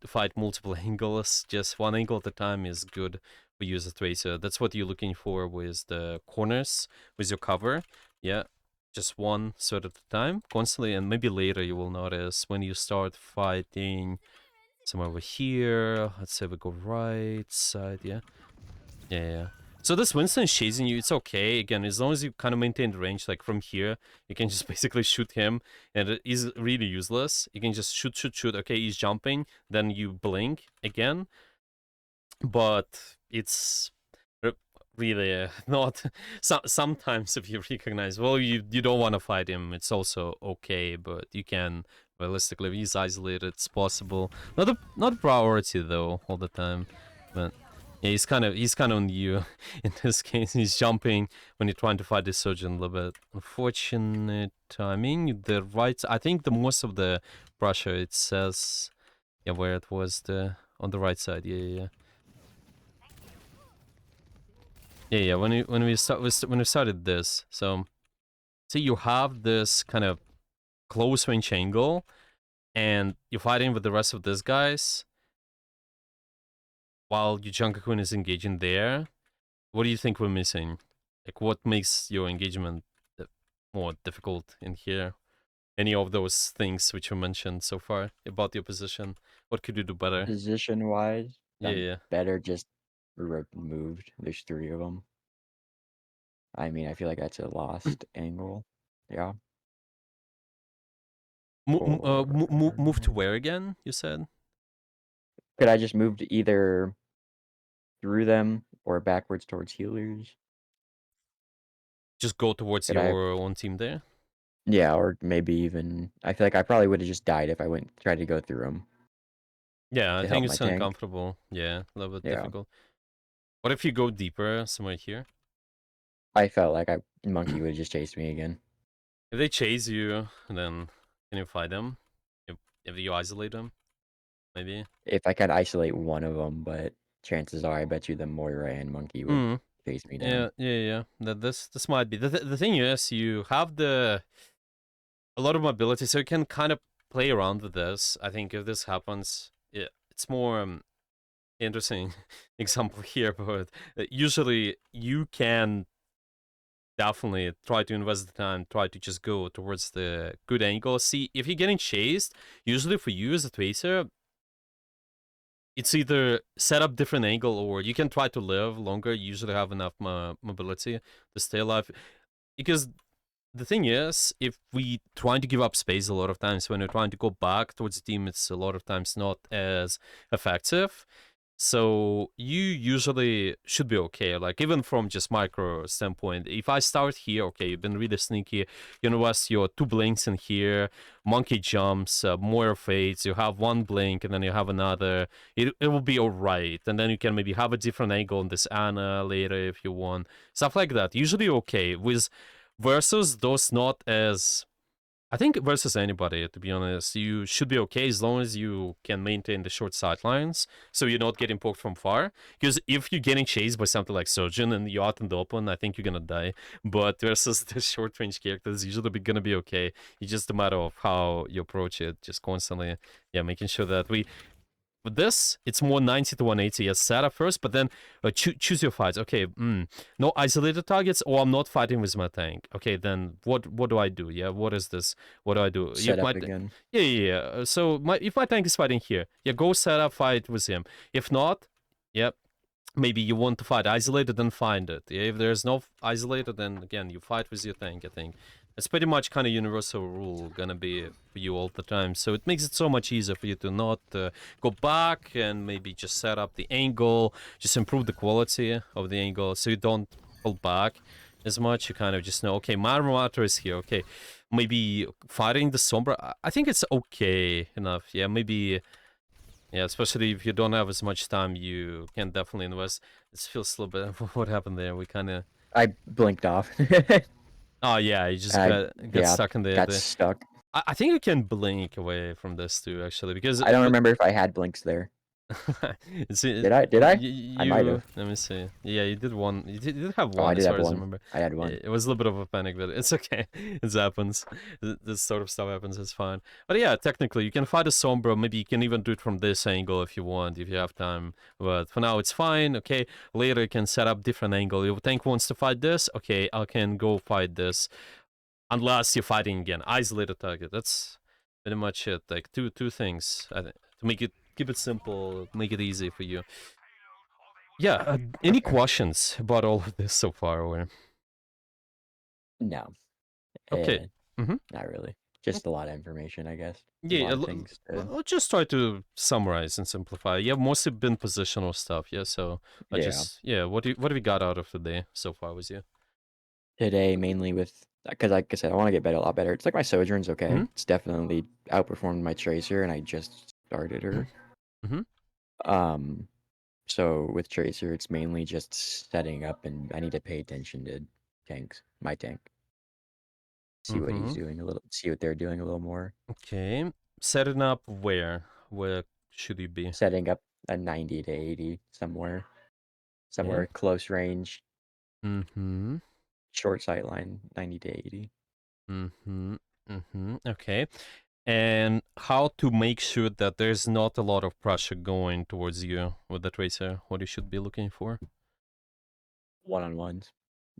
fight multiple angles. Just one angle at a time is good for you as a tracer. That's what you're looking for with the corners, with your cover. Yeah, just one sort at a time, constantly. And maybe later you will notice when you start fighting somewhere over here. Let's say we go right side. Yeah. Yeah. So this Winston is chasing you, it's okay. Again, as long as you kind of maintain the range, like from here, you can just basically shoot him, and it is really useless. You can just shoot, shoot, shoot. Okay, he's jumping, then you blink again, but it's really not. Sometimes if you recognize, well, you don't want to fight him, it's also okay, but you can realistically, if he's isolated, it's possible. Not a priority though all the time, but. Yeah, he's kind of on you in this case. He's jumping when you're trying to fight this surgeon a little bit. Unfortunate timing. The right, I think the most of the pressure it says, yeah, where it was the on the right side. Yeah. Yeah. When we started this, so see you have this kind of close range angle, and you're fighting with the rest of these guys while your Junkakun is engaging there. What do you think we're missing? Like, what makes your engagement more difficult in here? Any of those things which you mentioned so far about your position? What could you do better? Position wise, Yeah. better just removed. There's three of them. I mean, I feel like that's a lost angle. Yeah. Move to Or where again? You said could I just move to either through them or backwards towards healers? just go towards Could I? your own team there. Yeah, or maybe even I feel like I probably would have just died if I went tried to go through them Yeah, I to think help my it's tank. uncomfortable. Yeah, a little bit Yeah. difficult. What if you go deeper somewhere here? I felt like monkey would have just chased me again. If they chase you, then can you fight them? If you isolate them, maybe. If I could isolate one of them, but chances are I bet you the Moira and monkey would Hmm. chase me down. Yeah. That this might be the thing is you have a lot of mobility, so you can kind of play around with this. I think if this happens, it's more interesting example here, but usually you can definitely try to invest the time, try to just go towards the good angle. See, if you're getting chased, usually for you as a tracer, it's either set up different angle or you can try to live longer. You usually have enough mobility to stay alive. Because the thing is, if we trying to give up space a lot of times, when we're trying to go back towards the team, it's a lot of times not as effective. So you usually should be okay. Like even from just micro standpoint, if I start here, okay, you've been really sneaky. You invest your 2 blinks in here, monkey jumps, more fades. You have 1 blink and then you have another. It will be alright. And then you can maybe have a different angle on this Ana later if you want. Stuff like that. Usually okay. With versus those not as I think versus anybody, to be honest, you should be okay as long as you can maintain the short sightlines, so you're not getting poked from far. Because if you're getting chased by something like Sojourn and you're out in the open, I think you're gonna die. But versus the short range characters, usually gonna be okay. It's just a matter of how you approach it, just constantly, yeah, making sure that we with this, it's more 90 to 180 as setup first, but then choose your fights. Okay, no isolated targets, or I'm not fighting with my tank. Okay, then what do I do? Yeah, what is this? What do I do? Set up again. Yeah. So if my tank is fighting here, yeah, go set up, fight with him. If not, yeah, maybe you want to fight isolated, then find it. Yeah, if there's no isolated, then again, you fight with your tank, I think. It's pretty much kind of universal rule gonna be for you all the time. So it makes it so much easier for you to not go back and maybe just set up the angle, just improve the quality of the angle so you don't pull back as much. You kind of just know, okay, my matter is here. Okay, maybe fighting the Sombra, I think it's okay enough. Yeah, maybe. Yeah, especially if you don't have as much time, you can definitely invest. It feels a little bit what happened there. We kind of. I blinked off. Oh yeah, you just I got yeah, stuck in got the. stuck. I think you can blink away from this too, actually, because I don't remember if I had blinks there. it's Did I? Did I? I might you have. let me see. Yeah, you did one. You did have Oh, I one, did as have far as I one. remember. I had one. It was a little bit of a panic, but it's okay. It happens. This sort of stuff happens. It's fine. But yeah, technically, you can fight a Sombra. Maybe you can even do it from this angle if you want, if you have time. But for now, it's fine. Okay. Later, you can set up different angle. Your tank wants to fight this. Okay, I can go fight this. Unless you're fighting again, isolated target. That's pretty much it. Like two things. I think, to make it keep it simple, make it easy for you. Yeah. Any Okay. questions about all of this so far? Or No. okay. Mm-hmm. Not really. Just a lot of information, I guess. A Yeah, lot of things to. I'll just try to summarize and simplify. Yeah, mostly been positional stuff. Yeah, so I Yeah. just what have we got out of today so far with you? Today, mainly with because like I said, I want to get better, a lot better. It's like my Sojourn's okay. Mm-hmm. It's definitely outperformed my Tracer, and I just started her. Mm-hmm. Um, so with Tracer, it's mainly just setting up, and I need to pay attention to tanks, my tank, see what he's Mm-hmm. doing a little, see what they're doing a little more. Okay. Setting up where? Where should you be? Setting up a 90 to 80 somewhere, Okay. somewhere close range, Mm-hmm. short sight line, 90 to 80. Mm-hmm. Mm-hmm. Okay. And how to make sure that there's not a lot of pressure going towards you with the tracer? What you should be looking for? One-on-ones,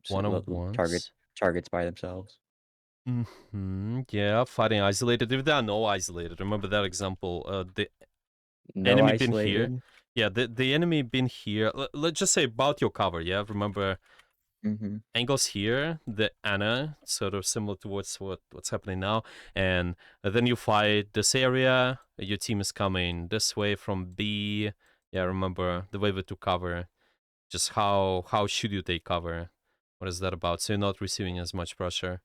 One-on-ones. targets by themselves. Mm-hmm. Yeah, fighting isolated. If there are no isolated, remember that example. The No enemy been here. isolated. Yeah, the enemy been here. Let's just say about your cover. Yeah, remember Mm-hmm. angles here, the Anna, sort of similar towards what's happening now, and then you fight this area. Your team is coming this way from B. Yeah, remember the way we took cover. Just how should you take cover? What is that about? So you're not receiving as much pressure.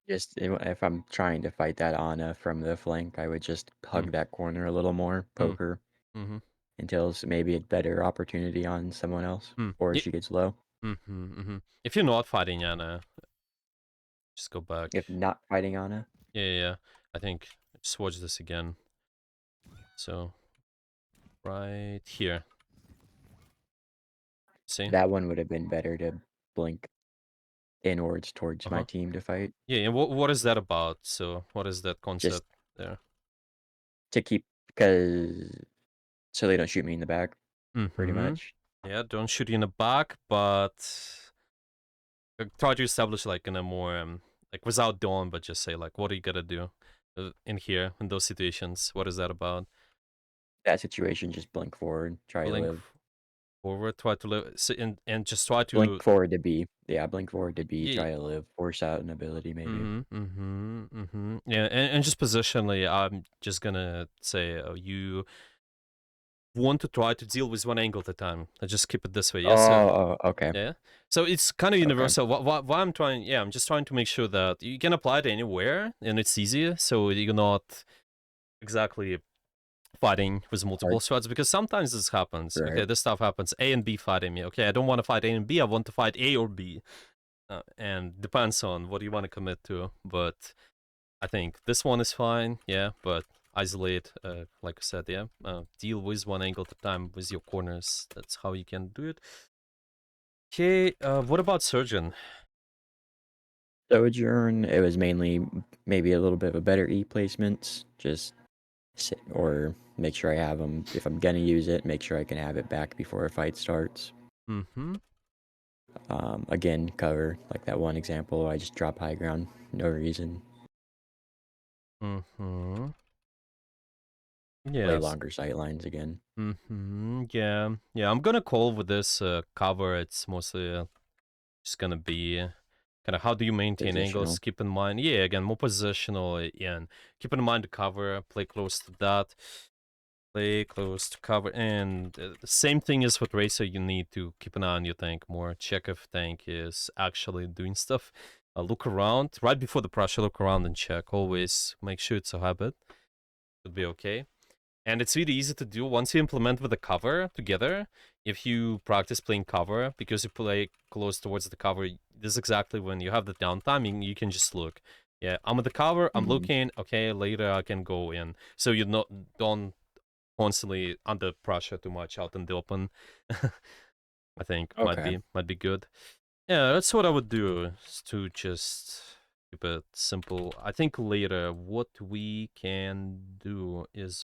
Just if I'm trying to fight that Ana from the flank, I would just Mm, hug that corner a little more, mm, poke her mm-hmm, until maybe a better opportunity on someone else, mm. or Yeah, she gets low. mm-hmm, mm-hmm. If you're not fighting Anna, just go back. If not fighting Ana, Yeah, yeah, yeah. I think just watch this again. So right here. See? that one would have been better to blink inwards towards my Uh-huh. team to fight. Yeah, and what is that about? So what is that Just concept there? to keep, because so they don't shoot me in the back, pretty Mm-hmm. much. Yeah, don't shoot you in the back, but try to establish like in a more like without dawn, but just say like what are you gonna do in here in those situations? What is that about? That situation, just blink forward, try to Blink live. forward, try to live, and just try Blink to. forward to B. Yeah, blink forward to B, Yeah. try to live. Force out an ability, maybe. Yeah, and just positionally, I'm just gonna say you want to try to deal with one angle at a time. I just keep it this way. Yes, sir. Okay. Yeah. So it's kind of Okay. universal. What I'm trying, yeah, I'm just trying to make sure that you can apply it anywhere and it's easier. So you're not exactly fighting with multiple Hard. shots because sometimes this happens. Okay, Right. this stuff happens. A and B fighting me. Okay, I don't want to fight A and B. I want to fight A or B. And depends on what you want to commit to. But I think this one is fine. Yeah, but isolate, like I said, yeah. Deal with one angle at a time with your corners. That's how you can do it. Okay, what about Surgeon? Sojourn, it was mainly maybe a little bit of a better E placements, just or make sure I have them. If I'm gonna use it, make sure I can have it back before a fight starts. Mm-hmm. Again, cover, like that one example, I just drop high ground, no reason. Mm-hmm. Play Yes. longer sight lines again. Mm-hmm. Yeah. Yeah, I'm gonna call with this cover. It's mostly just gonna be kind of how do you maintain angles? Positional. Keep in mind, yeah, again, more positional, and keep in mind the cover, play close to that. Play close to cover, and the same thing is with Tracer. You need to keep an eye on your tank more. Check if tank is actually doing stuff. Look around right before the pressure. Look around and check. Always make sure it's a habit. Should be okay. And it's really easy to do once you implement with the cover together. If you practice playing cover because you play close towards the cover, this is exactly when you have the downtime. You can just look. Yeah, I'm at the cover. I'm Mhm. looking. Okay, later I can go in. So you don't constantly under pressure too much out in the open. I think Okay. might be good. Yeah, that's what I would do, is to just keep it simple. I think later what we can do is